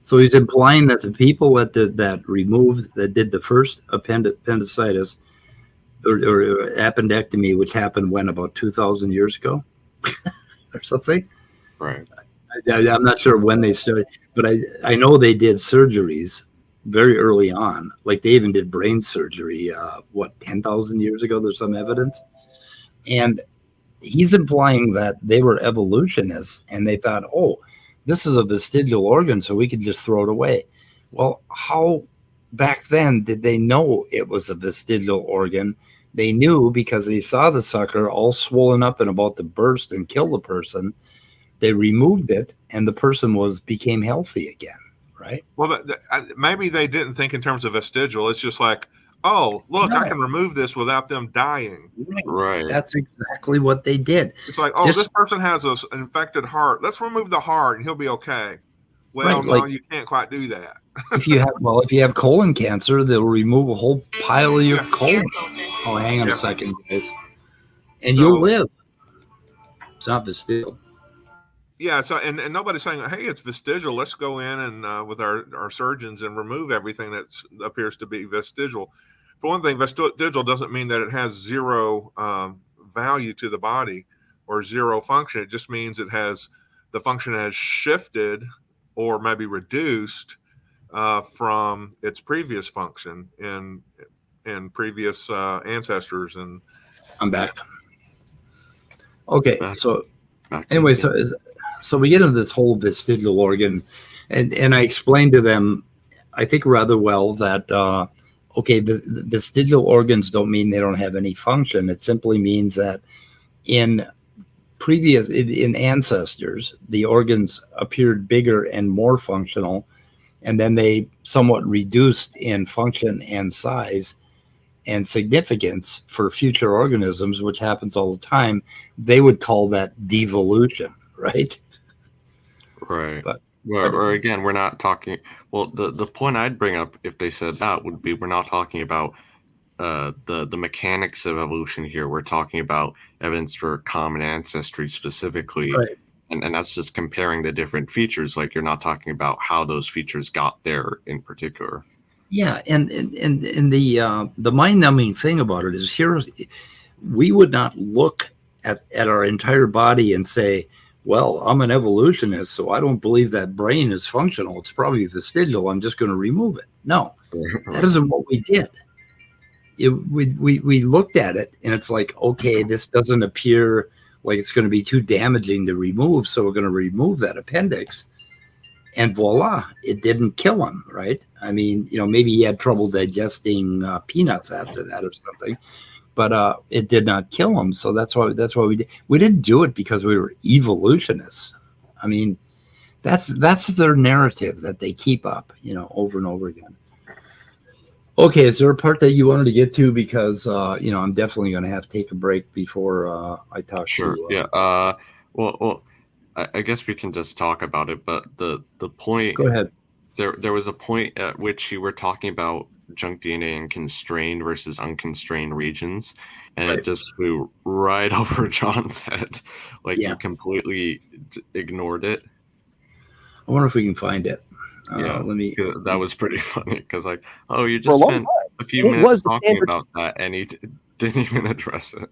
So he's implying that the people that did the first appendicitis or appendectomy, which happened when, about 2,000 years ago or something. Right. I'm not sure when they started, but I know they did surgeries very early on. Like they even did brain surgery, 10,000 years ago, there's some evidence. And he's implying that they were evolutionists and they thought, oh, this is a vestigial organ, so we could just throw it away. Well, how back then did they know it was a vestigial organ? They knew because they saw the sucker all swollen up and about to burst and kill the person. They removed it, and the person became healthy again, right? Well, maybe they didn't think in terms of vestigial. It's just like, oh, look, I can remove this without them dying. Right. That's exactly what they did. It's like, oh, this person has an infected heart. Let's remove the heart, and he'll be okay. Well, no, you can't quite do that. if you have colon cancer, they'll remove a whole pile of your colon. Oh, hang on a second, guys, and you'll live. It's not vestigial. Yeah. So, and nobody's saying, hey, it's vestigial. Let's go in and with our surgeons and remove everything that appears to be vestigial. For one thing, vestigial doesn't mean that it has zero value to the body or zero function. It just means the function has shifted or maybe reduced from its previous function in previous ancestors. And I'm back. Okay, so anyway, so we get into this whole vestigial organ, and I explained to them, I think rather well, that okay, vestigial organs don't mean they don't have any function. It simply means that in ancestors, the organs appeared bigger and more functional, and then they somewhat reduced in function and size and significance for future organisms, which happens all the time. They would call that devolution, right? Right. Or again, we're not talking. Well, the point I'd bring up if they said that would be, we're not talking about the mechanics of evolution here. We're talking about evidence for common ancestry specifically, right. And that's just comparing the different features. Like, you're not talking about how those features got there in particular. Yeah, and the mind-numbing thing about it is, here we would not look at our entire body and say, well, I'm an evolutionist, so I don't believe that brain is functional. It's probably vestigial. I'm just going to remove it. No, that isn't what we did. We looked at it, and it's like, okay, this doesn't appear like it's going to be too damaging to remove, so we're going to remove that appendix. And voila, it didn't kill him, right? I mean, maybe he had trouble digesting peanuts after that or something, but it did not kill him. So that's why we did. We didn't do it because we were evolutionists. I mean, that's their narrative that they keep up, over and over again. Okay, is there a part that you wanted to get to? Because I'm definitely going to have to take a break before I talk. Sure. Yeah. Well. I guess we can just talk about it, but the point. Go ahead. There was a point at which you were talking about junk DNA in constrained versus unconstrained regions, and right. It just flew right over John's head, like you completely ignored it. I wonder if we can find it. Yeah, let me. That was pretty funny because, like, oh, you just spent a few minutes talking about that, and he didn't even address it.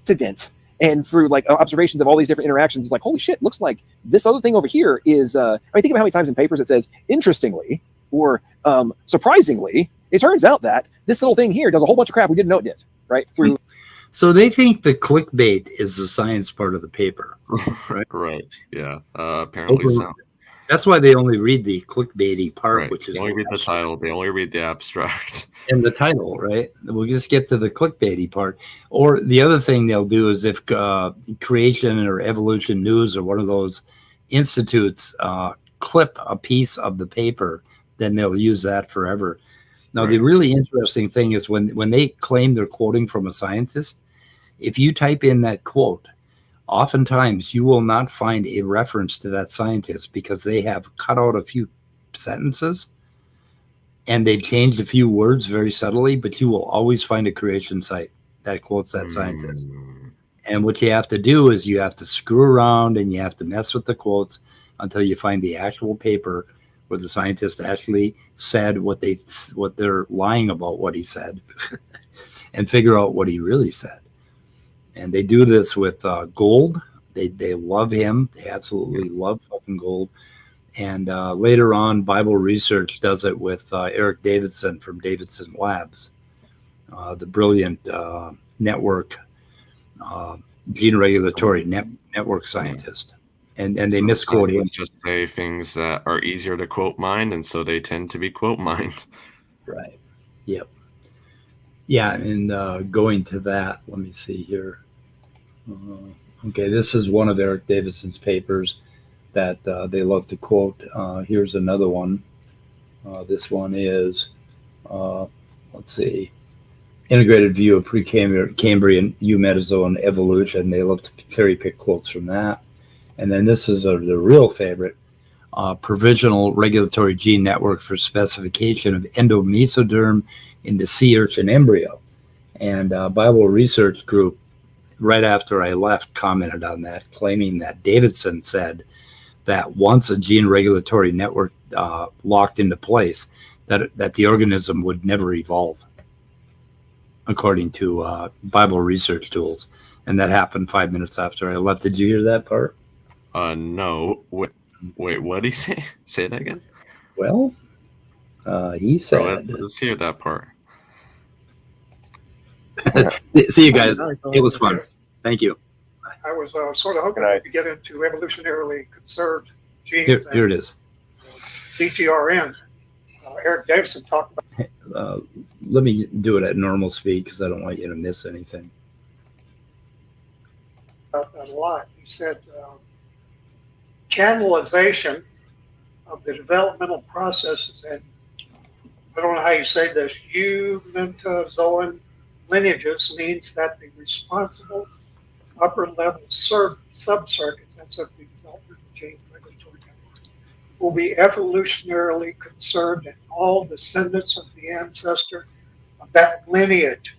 Incident. And through observations of all these different interactions, it's like, holy shit, looks like this other thing over here is, think about how many times in papers it says, interestingly, or surprisingly, it turns out that this little thing here does a whole bunch of crap we didn't know it did, right? Through. So they think the clickbait is the science part of the paper, right? Right, yeah, apparently so. That's why they only read the clickbaity part, right. Which is they only read the title. They only read the abstract. And the title, right? We'll just get to the clickbaity part. Or the other thing they'll do is if Creation or Evolution News or one of those institutes clip a piece of the paper, then they'll use that forever. Now, right. The really interesting thing is when they claim they're quoting from a scientist, if you type in that quote, oftentimes you will not find a reference to that scientist because they have cut out a few sentences and they've changed a few words very subtly, but you will always find a creation site that quotes that scientist. And what you have to do is you have to screw around and you have to mess with the quotes until you find the actual paper where the scientist actually said what they're lying about what he said and figure out what he really said. And they do this with Gold. They love him. They absolutely love fucking Gold. And later on, Bible Research does it with Eric Davidson from Davidson Labs, the brilliant network, gene regulatory network scientist. And they misquote him. Just say things that are easier to quote mined, and so they tend to be quote mined. Right. Yep. Yeah, and going to that, let me see here. Okay, this is one of Eric Davidson's papers that they love to quote. Here's another one. This one is, let's see, Integrated View of Precambrian Eumetazoan Evolution. They love to cherry pick quotes from that. And then this is the real favorite, Provisional Regulatory Gene Network for Specification of Endomesoderm in the Sea Urchin Embryo. And Bible Research Group right after I left, commented on that, claiming that Davidson said that once a gene regulatory network locked into place, that the organism would never evolve, according to Bible research tools. And that happened 5 minutes after I left. Did you hear that part? No. Wait, what did he say? Say that again? Well, he said... let's hear that part. See you guys. It was fun. Thank you. I was sort of hoping to get into evolutionarily conserved genes. Here it is. DTRN. Eric Davison talked about. Let me do it at normal speed because I don't want you to miss anything. About that a lot. He said canalization of the developmental processes and I don't know how you say this, eumentazoan lineages means that the responsible upper level subcircuits, that's of the developmental gene regulatory network, will be evolutionarily conserved in all descendants of the ancestor of that lineage.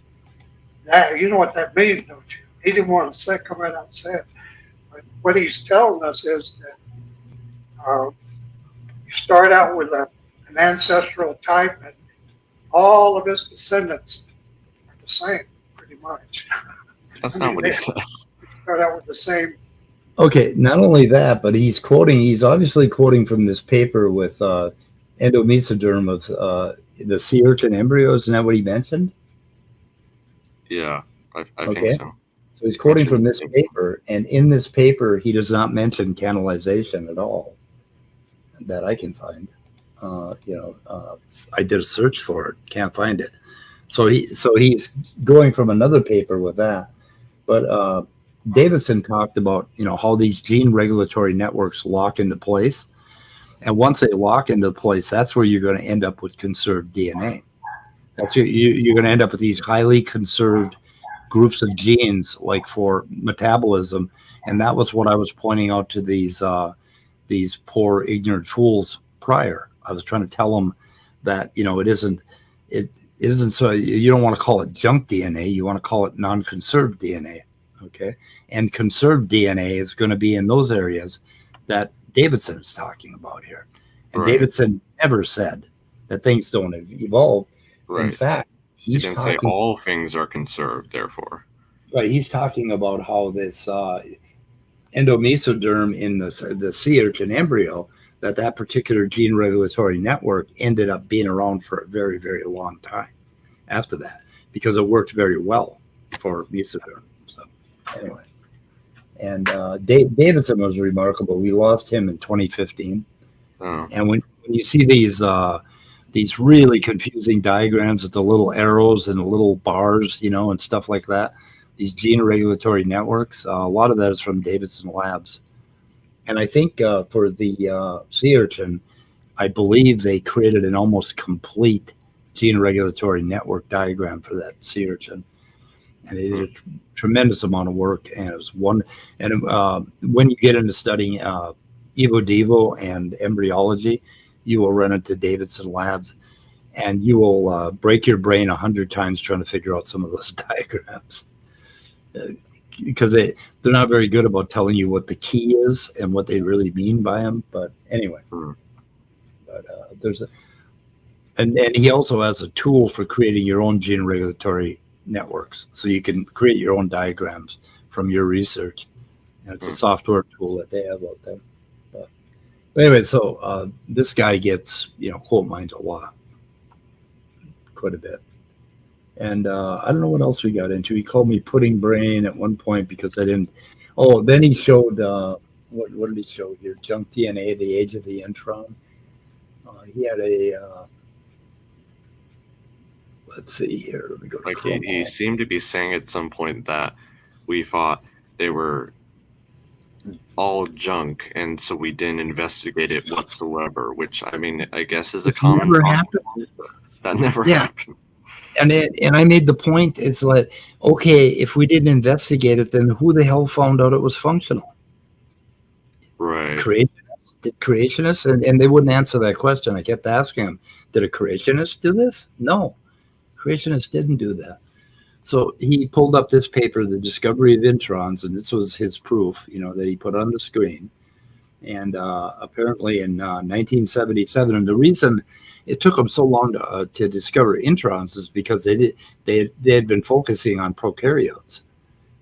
That, you know what that means, don't you? He didn't want to say, come right out and say it. But what he's telling us is that you start out with an ancestral type and all of his descendants are the same, pretty much. That's not what he said. Start out with the same. Okay, not only that, but he's obviously quoting from this paper with endomesoderm of the sea urchin embryos. Isn't that what he mentioned? Yeah, I think so. So he's quoting from this paper, and in this paper, he does not mention canalization at all that I can find. I did a search for it, can't find it. So he's going from another paper with that. But Davidson talked about, how these gene regulatory networks lock into place. And once they lock into place, that's where you're going to end up with conserved DNA. You're going to end up with these highly conserved groups of genes, like for metabolism. And that was what I was pointing out to these poor ignorant fools prior. I was trying to tell them that, it isn't so, you don't want to call it junk DNA. You want to call it non-conserved DNA. Okay. And conserved DNA is going to be in those areas that Davidson is talking about here. And right. Davidson never said that things don't evolve. Right. In fact, he didn't say all things are conserved, therefore. Right. He's talking about how this endomesoderm in the sea urchin embryo, that particular gene regulatory network ended up being around for a very, very long time after that, because it worked very well for mesoderm. So anyway, and Davidson was remarkable. We lost him in 2015. Oh. And when you see these really confusing diagrams with the little arrows and the little bars, and stuff like that, these gene regulatory networks, a lot of that is from Davidson Labs. And I think for the sea urchin, I believe they created an almost complete gene regulatory network diagram for that sea urchin. And they did a tremendous amount of work. And it was one. And when you get into studying Evo Devo and embryology, you will run into Davidson Labs, and you will break your brain 100 times trying to figure out some of those diagrams. Because they're not very good about telling you what the key is and what they really mean by them. But anyway, but there's and he also has a tool for creating your own gene regulatory networks, so you can create your own diagrams from your research. And it's a software tool that they have out there. But anyway, so this guy gets quote mines a lot, quite a bit. And I don't know what else we got into. He called me pudding brain at one point because I didn't. Oh, then he showed, what did he show here? Junk DNA, the age of the intron. He had a, let's see here. Let me go to Chrome. He seemed to be saying at some point that we thought they were all junk, and so we didn't investigate it whatsoever, which, I guess is a common problem. That never happened. And I made the point, it's like, okay, if we didn't investigate it, then who the hell found out it was functional? Right. Creationists? And they wouldn't answer that question. I kept asking them, did a creationist do this? No. Creationists didn't do that. So he pulled up this paper, The Discovery of Introns, and this was his proof, that he put on the screen. And apparently in 1977, and the reason it took them so long to discover introns is because they had been focusing on prokaryotes,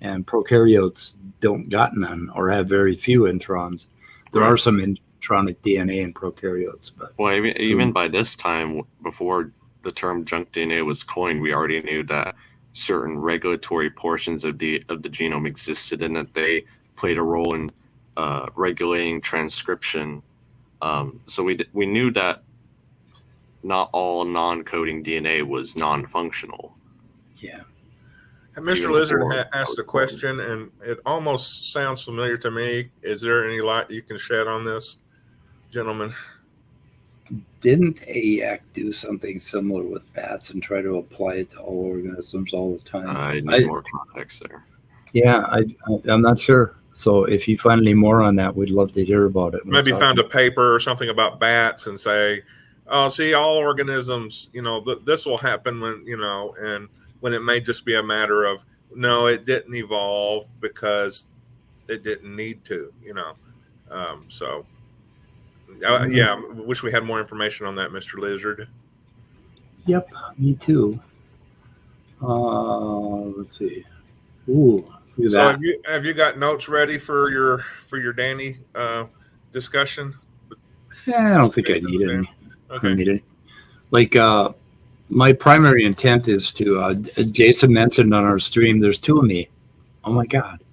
and prokaryotes don't got none or have very few introns. There are some intronic DNA in prokaryotes, but even by this time, before the term junk DNA was coined, we already knew that certain regulatory portions of the genome existed, and that they played a role in regulating transcription. So we knew that not all non-coding DNA was non-functional. Yeah. And Mr. Lizard asked a question, and it almost sounds familiar to me. Is there any light you can shed on this, gentlemen? Didn't AEAC do something similar with bats and try to apply it to all organisms all the time? I need more context there. Yeah, I'm not sure. So if you find any more on that, we'd love to hear about it. Maybe found a paper or something about bats and say, oh, see, all organisms, this will happen when, and when it may just be a matter of, no, it didn't evolve because it didn't need to, So, yeah, wish we had more information on that, Mr. Lizard. Yep, me too. Let's see. Ooh. So have you got notes ready for your Danny discussion? Yeah, I don't think I need any. Okay. I need any. Like my primary intent is to. Jason mentioned on our stream, there's two of me. Oh my God.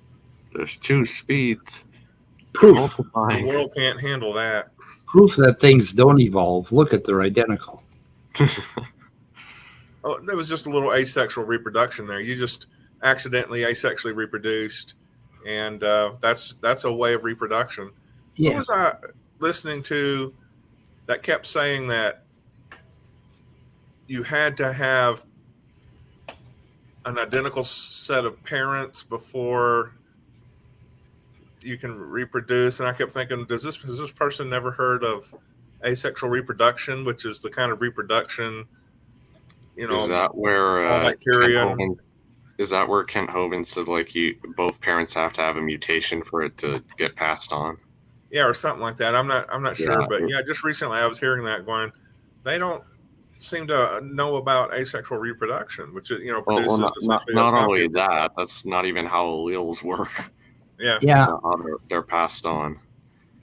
There's two speeds. Proof. The world can't handle that. Proof that things don't evolve. Look at they're identical. Oh, there was just a little asexual reproduction there. You just accidentally asexually reproduced, and that's a way of reproduction. Yeah. Who was I listening to that kept saying that you had to have an identical set of parents before you can reproduce? And I kept thinking, has this person never heard of asexual reproduction, which is the kind of reproduction, is that where all bacteria? Is that where Kent Hovind said both parents have to have a mutation for it to get passed on? Yeah, or something like that. I'm not sure, but yeah, just recently I was hearing that going, they don't seem to know about asexual reproduction, which produces not only that, that's not even how alleles work. Yeah. Yeah. How they're passed on.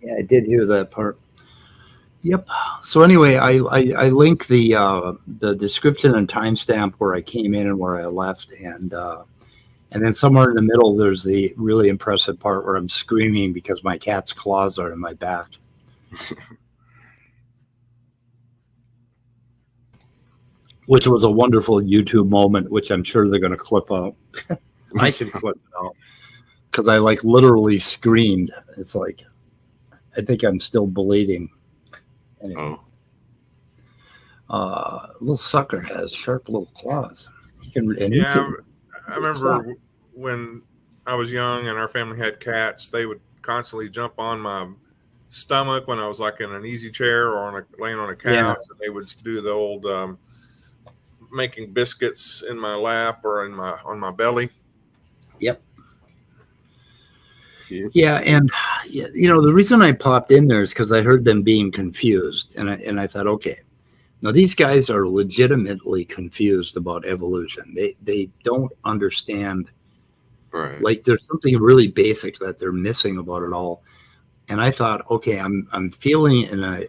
Yeah, I did hear that part. Yep. So anyway, I link the description and timestamp where I came in and where I left, and then somewhere in the middle there's the really impressive part where I'm screaming because my cat's claws are in my back. Which was a wonderful YouTube moment, which I'm sure they're going to clip out. I should clip it out because I literally screamed. It's like I think I'm still bleeding. Anyway. Little sucker has sharp little claws. I remember when I was young and our family had cats, they would constantly jump on my stomach when I was in an easy chair or laying on a couch, and they would do the old making biscuits in my lap or on my belly. Yep. Yeah, and the reason I popped in there is because I heard them being confused, and I thought, okay, now these guys are legitimately confused about evolution. They don't understand. Right. There's something really basic that they're missing about it all. And I thought, okay, I'm feeling in a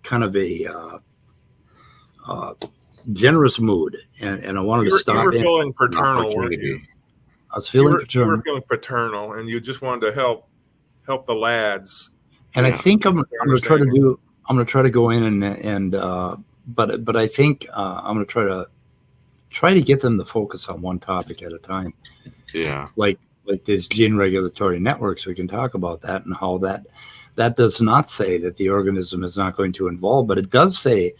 kind of a generous mood, and I wanted to stop. You were feeling paternal, weren't you? I was feeling paternal. You were feeling paternal, and you just wanted to help the lads. And I think I'm going to try to do. I'm going to try to go in but I think I'm going to try to get them to focus on one topic at a time. Yeah. Like these gene regulatory networks, we can talk about that and how that does not say that the organism is not going to evolve, but it does say.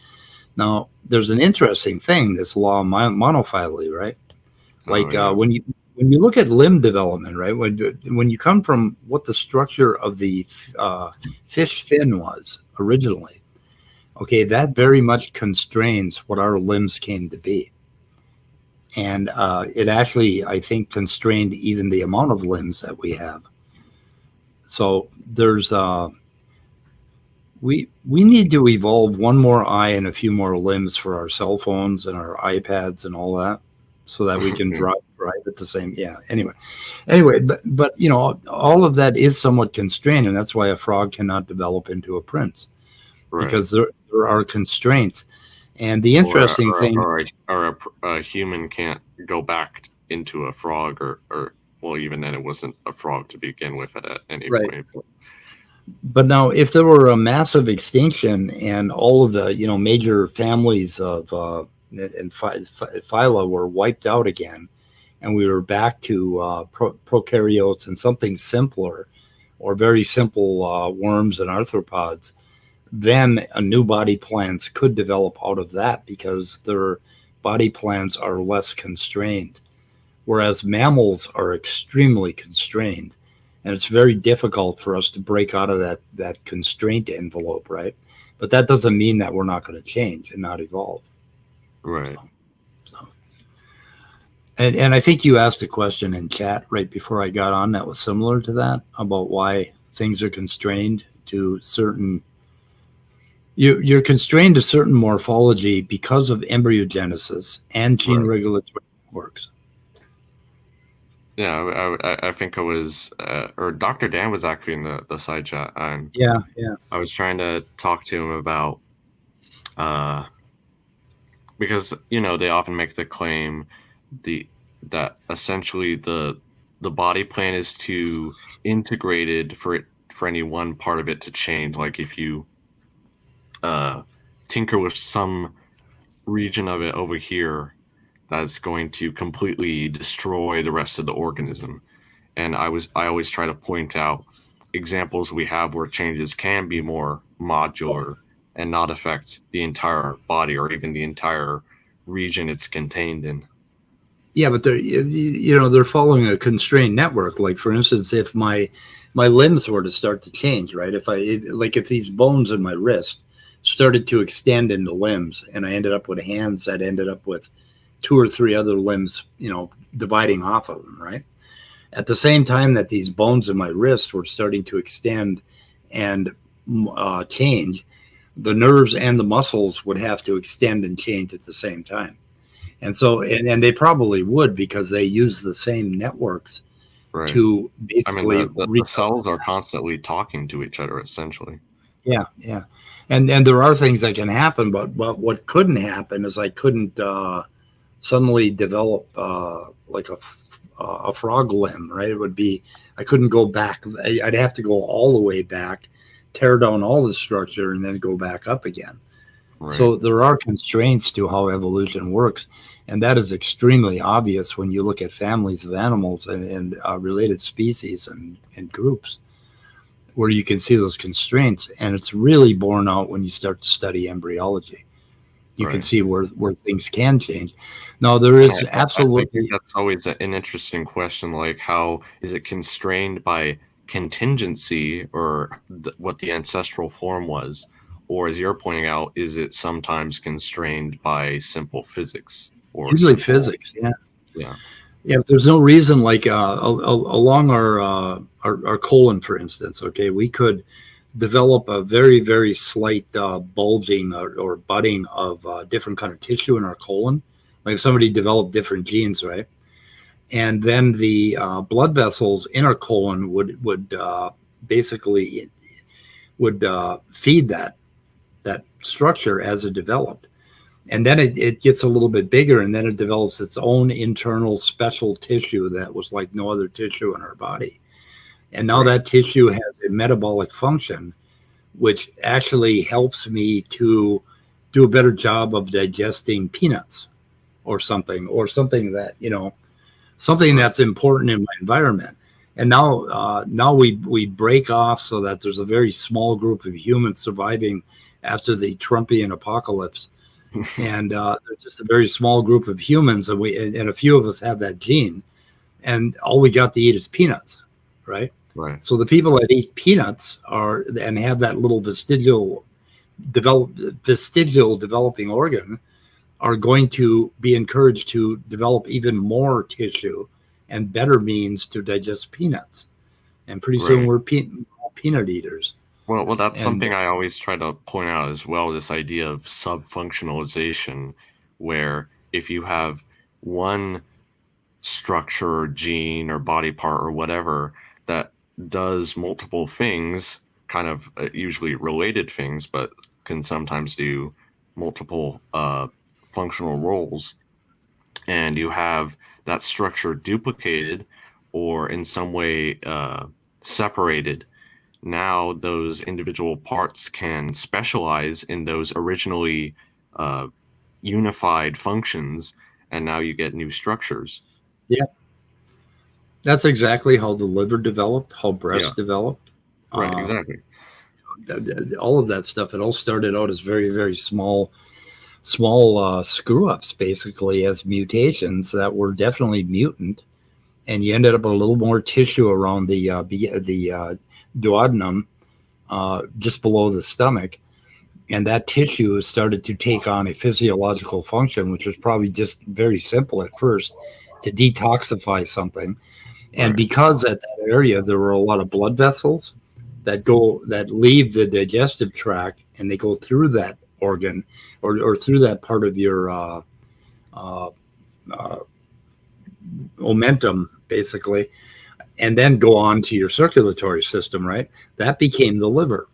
Now, there's an interesting thing, this law of monophily, right? When you look at limb development, right? When you come from what the structure of the fish fin was originally, okay, that very much constrains what our limbs came to be. And it actually, I think, constrained even the amount of limbs that we have. So there's we need to evolve one more eye and a few more limbs for our cell phones and our iPads and all that, so that we can drive at the same. Yeah. Anyway, but you know, all of that is somewhat constrained, and that's why a frog cannot develop into a prince, because there are constraints. And the interesting thing, or a human can't go back into a frog, or well, even then, it wasn't a frog to begin with at any point. But now, if there were a massive extinction and all of the, you know, major families of and phyla were wiped out again, and we were back to prokaryotes and something simpler, or very simple worms and arthropods, then a new body plans could develop out of that, because their body plans are less constrained, whereas mammals are extremely constrained. And it's very difficult for us to break out of that constraint envelope, right? But that doesn't mean that we're not going to change and not evolve. Right. So. And I think you asked a question in chat right before I got on that was similar to that, about why things are constrained to certain... You're constrained to certain morphology because of embryogenesis and gene regulatory networks. Yeah, I think it was, or Dr. Dan was actually in the side chat. Yeah. I was trying to talk to him about, because, you know, they often make the claim that essentially the body plan is too integrated for any one part of it to change. Like if you tinker with some region of it over here, that's going to completely destroy the rest of the organism. And I always try to point out examples we have where changes can be more modular and not affect the entire body or even the entire region it's contained in. Yeah, but they're following a constrained network. Like, for instance, if my limbs were to start to change, right? If these bones in my wrist started to extend into limbs, and I ended up with hands that ended up with 2 or 3 other limbs, you know, dividing off of them, right? At the same time that these bones in my wrist were starting to extend and change, the nerves and the muscles would have to extend and change at the same time. And so, and they probably would, because they use the same networks to basically... the cells are constantly talking to each other, essentially. Yeah. And there are things that can happen, but what couldn't happen is I couldn't suddenly develop like a frog limb, right? It would be, I couldn't go back. I'd have to go all the way back, tear down all the structure, and then go back up again. Right. So there are constraints to how evolution works. And that is extremely obvious when you look at families of animals and related species and groups, where you can see those constraints. And it's really borne out when you start to study embryology. You can see where things can change. Now, there is absolutely... I think that's always an interesting question, like how is it constrained by contingency or what the ancestral form was? Or, as you're pointing out, is it sometimes constrained by simple physics? Or usually physics, yeah. There's no reason, like along our colon, for instance, okay, we could develop a very, very slight bulging or budding of different kind of tissue in our colon. Like if somebody developed different genes, right? And then the blood vessels in our colon would basically feed that structure as it developed. And then it gets a little bit bigger, and then it develops its own internal special tissue that was like no other tissue in our body. And now that tissue has a metabolic function, which actually helps me to do a better job of digesting peanuts or something that, you know, something that's important in my environment. And now we break off so that there's a very small group of humans surviving after the Trumpian apocalypse. And there's just a very small group of humans, and a few of us have that gene, and all we got to eat is peanuts, right? Right. So the people that eat peanuts and have that little vestigial developing organ are going to be encouraged to develop even more tissue and better means to digest peanuts. And pretty soon we're peanut eaters. Well, that's something I always try to point out as well, this idea of subfunctionalization, where if you have one structure or gene or body part or whatever that does multiple things, kind of usually related things, but can sometimes do multiple functional roles, and you have that structure duplicated or in some way separated, now those individual parts can specialize in those originally unified functions, and now you get new structures. Yeah. That's exactly how the liver developed, how breast developed. Right, exactly. All of that stuff, it all started out as very, very small screw-ups, basically, as mutations that were definitely mutant. And you ended up with a little more tissue around the duodenum, just below the stomach. And that tissue started to take on a physiological function, which was probably just very simple at first, to detoxify something. And because at that area there were a lot of blood vessels that leave the digestive tract, and they go through that organ or through that part of your omentum, basically, and then go on to your circulatory system, right? That became the liver.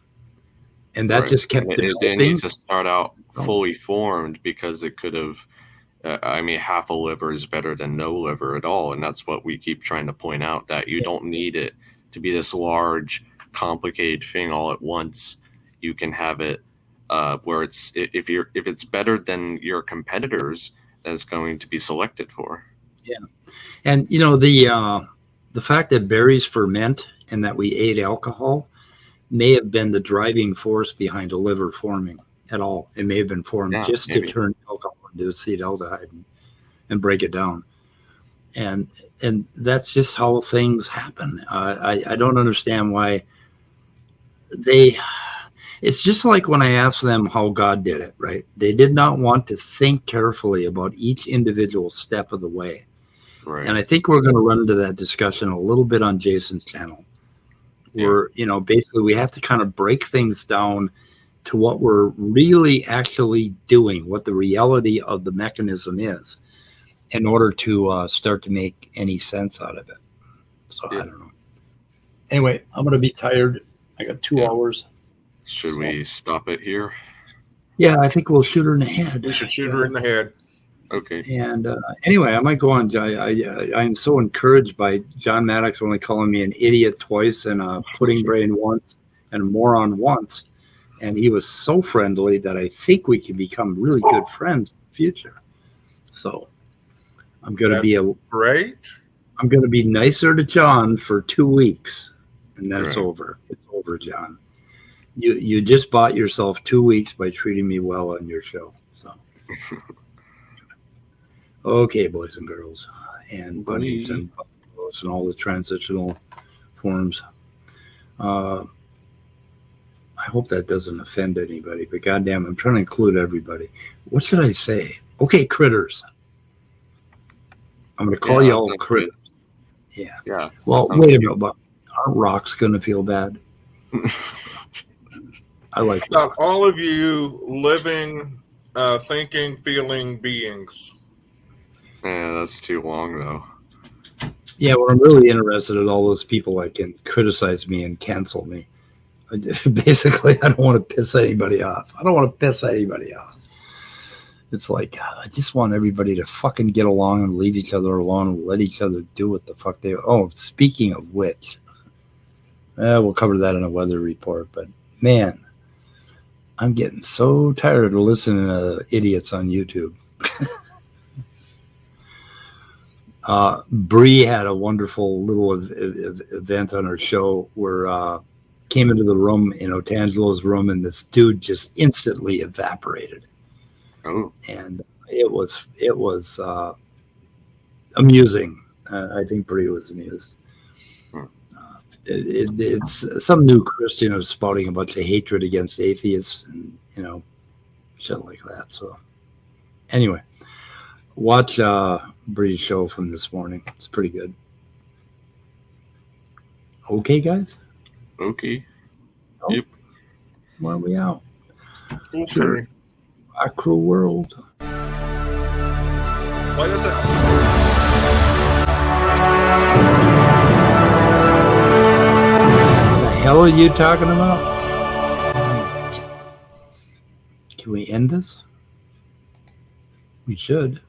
And that just kept developing. It didn't need to start out fully formed, because it could have, half a liver is better than no liver at all. And that's what we keep trying to point out, that you don't need it to be this large, complicated thing all at once. You can have it where if it's better than your competitors, that's going to be selected for. Yeah. And, the fact that berries ferment and that we ate alcohol may have been the driving force behind a liver forming at all. It may have been formed just to turn alcohol into acetaldehyde and break it down. And that's just how things happen. I don't understand why it's just like when I asked them how God did it, right? They did not want to think carefully about each individual step of the way. Right. And I think we're going to run into that discussion a little bit on Jason's channel. Where, basically we have to kind of break things down to what we're really actually doing, what the reality of the mechanism is, in order to start to make any sense out of it. So I don't know. Anyway, I'm going to be tired. I got 2 hours. Should we stop it here? Yeah, I think we'll shoot her in the head. We should shoot her in the head. Okay. And anyway, I might go on. I'm so encouraged by John Maddox only calling me an idiot twice and a pudding brain once and a moron once. And he was so friendly that I think we can become really good friends in the future. So I'm going to be great. I'm going to be nicer to John for 2 weeks, and then it's over. It's over, John. You just bought yourself 2 weeks by treating me well on your show. So. Okay, boys and girls, and bunnies and buffaloes and all the transitional forms. I hope that doesn't offend anybody, but goddamn, I'm trying to include everybody. What should I say? Okay, critters. I'm going to call you all critters. Yeah. Well, wait a minute, but aren't rocks going to feel bad? I like rocks. All of you living, thinking, feeling beings. Yeah, that's too long, though. Yeah, well, I'm really interested in all those people that can criticize me and cancel me. Basically, I don't want to piss anybody off. It's like, I just want everybody to fucking get along and leave each other alone and let each other do what the fuck they... Oh, speaking of which, we'll cover that in a weather report. But, man, I'm getting so tired of listening to idiots on YouTube. Bree had a wonderful little event on her show where came into the room, Tangelo's room, and this dude just instantly evaporated. Oh. And it was amusing. I think Bree was amused. It's some new Christian who's spouting a bunch of hatred against atheists and shit like that. So Anyway, watch Bree's show from this morning. It's pretty good. Okay, guys? Okay. Oh, yep. Well, we out. Okay. Sure. Macro world. Play us out. What the hell are you talking about? Can we end this? We should.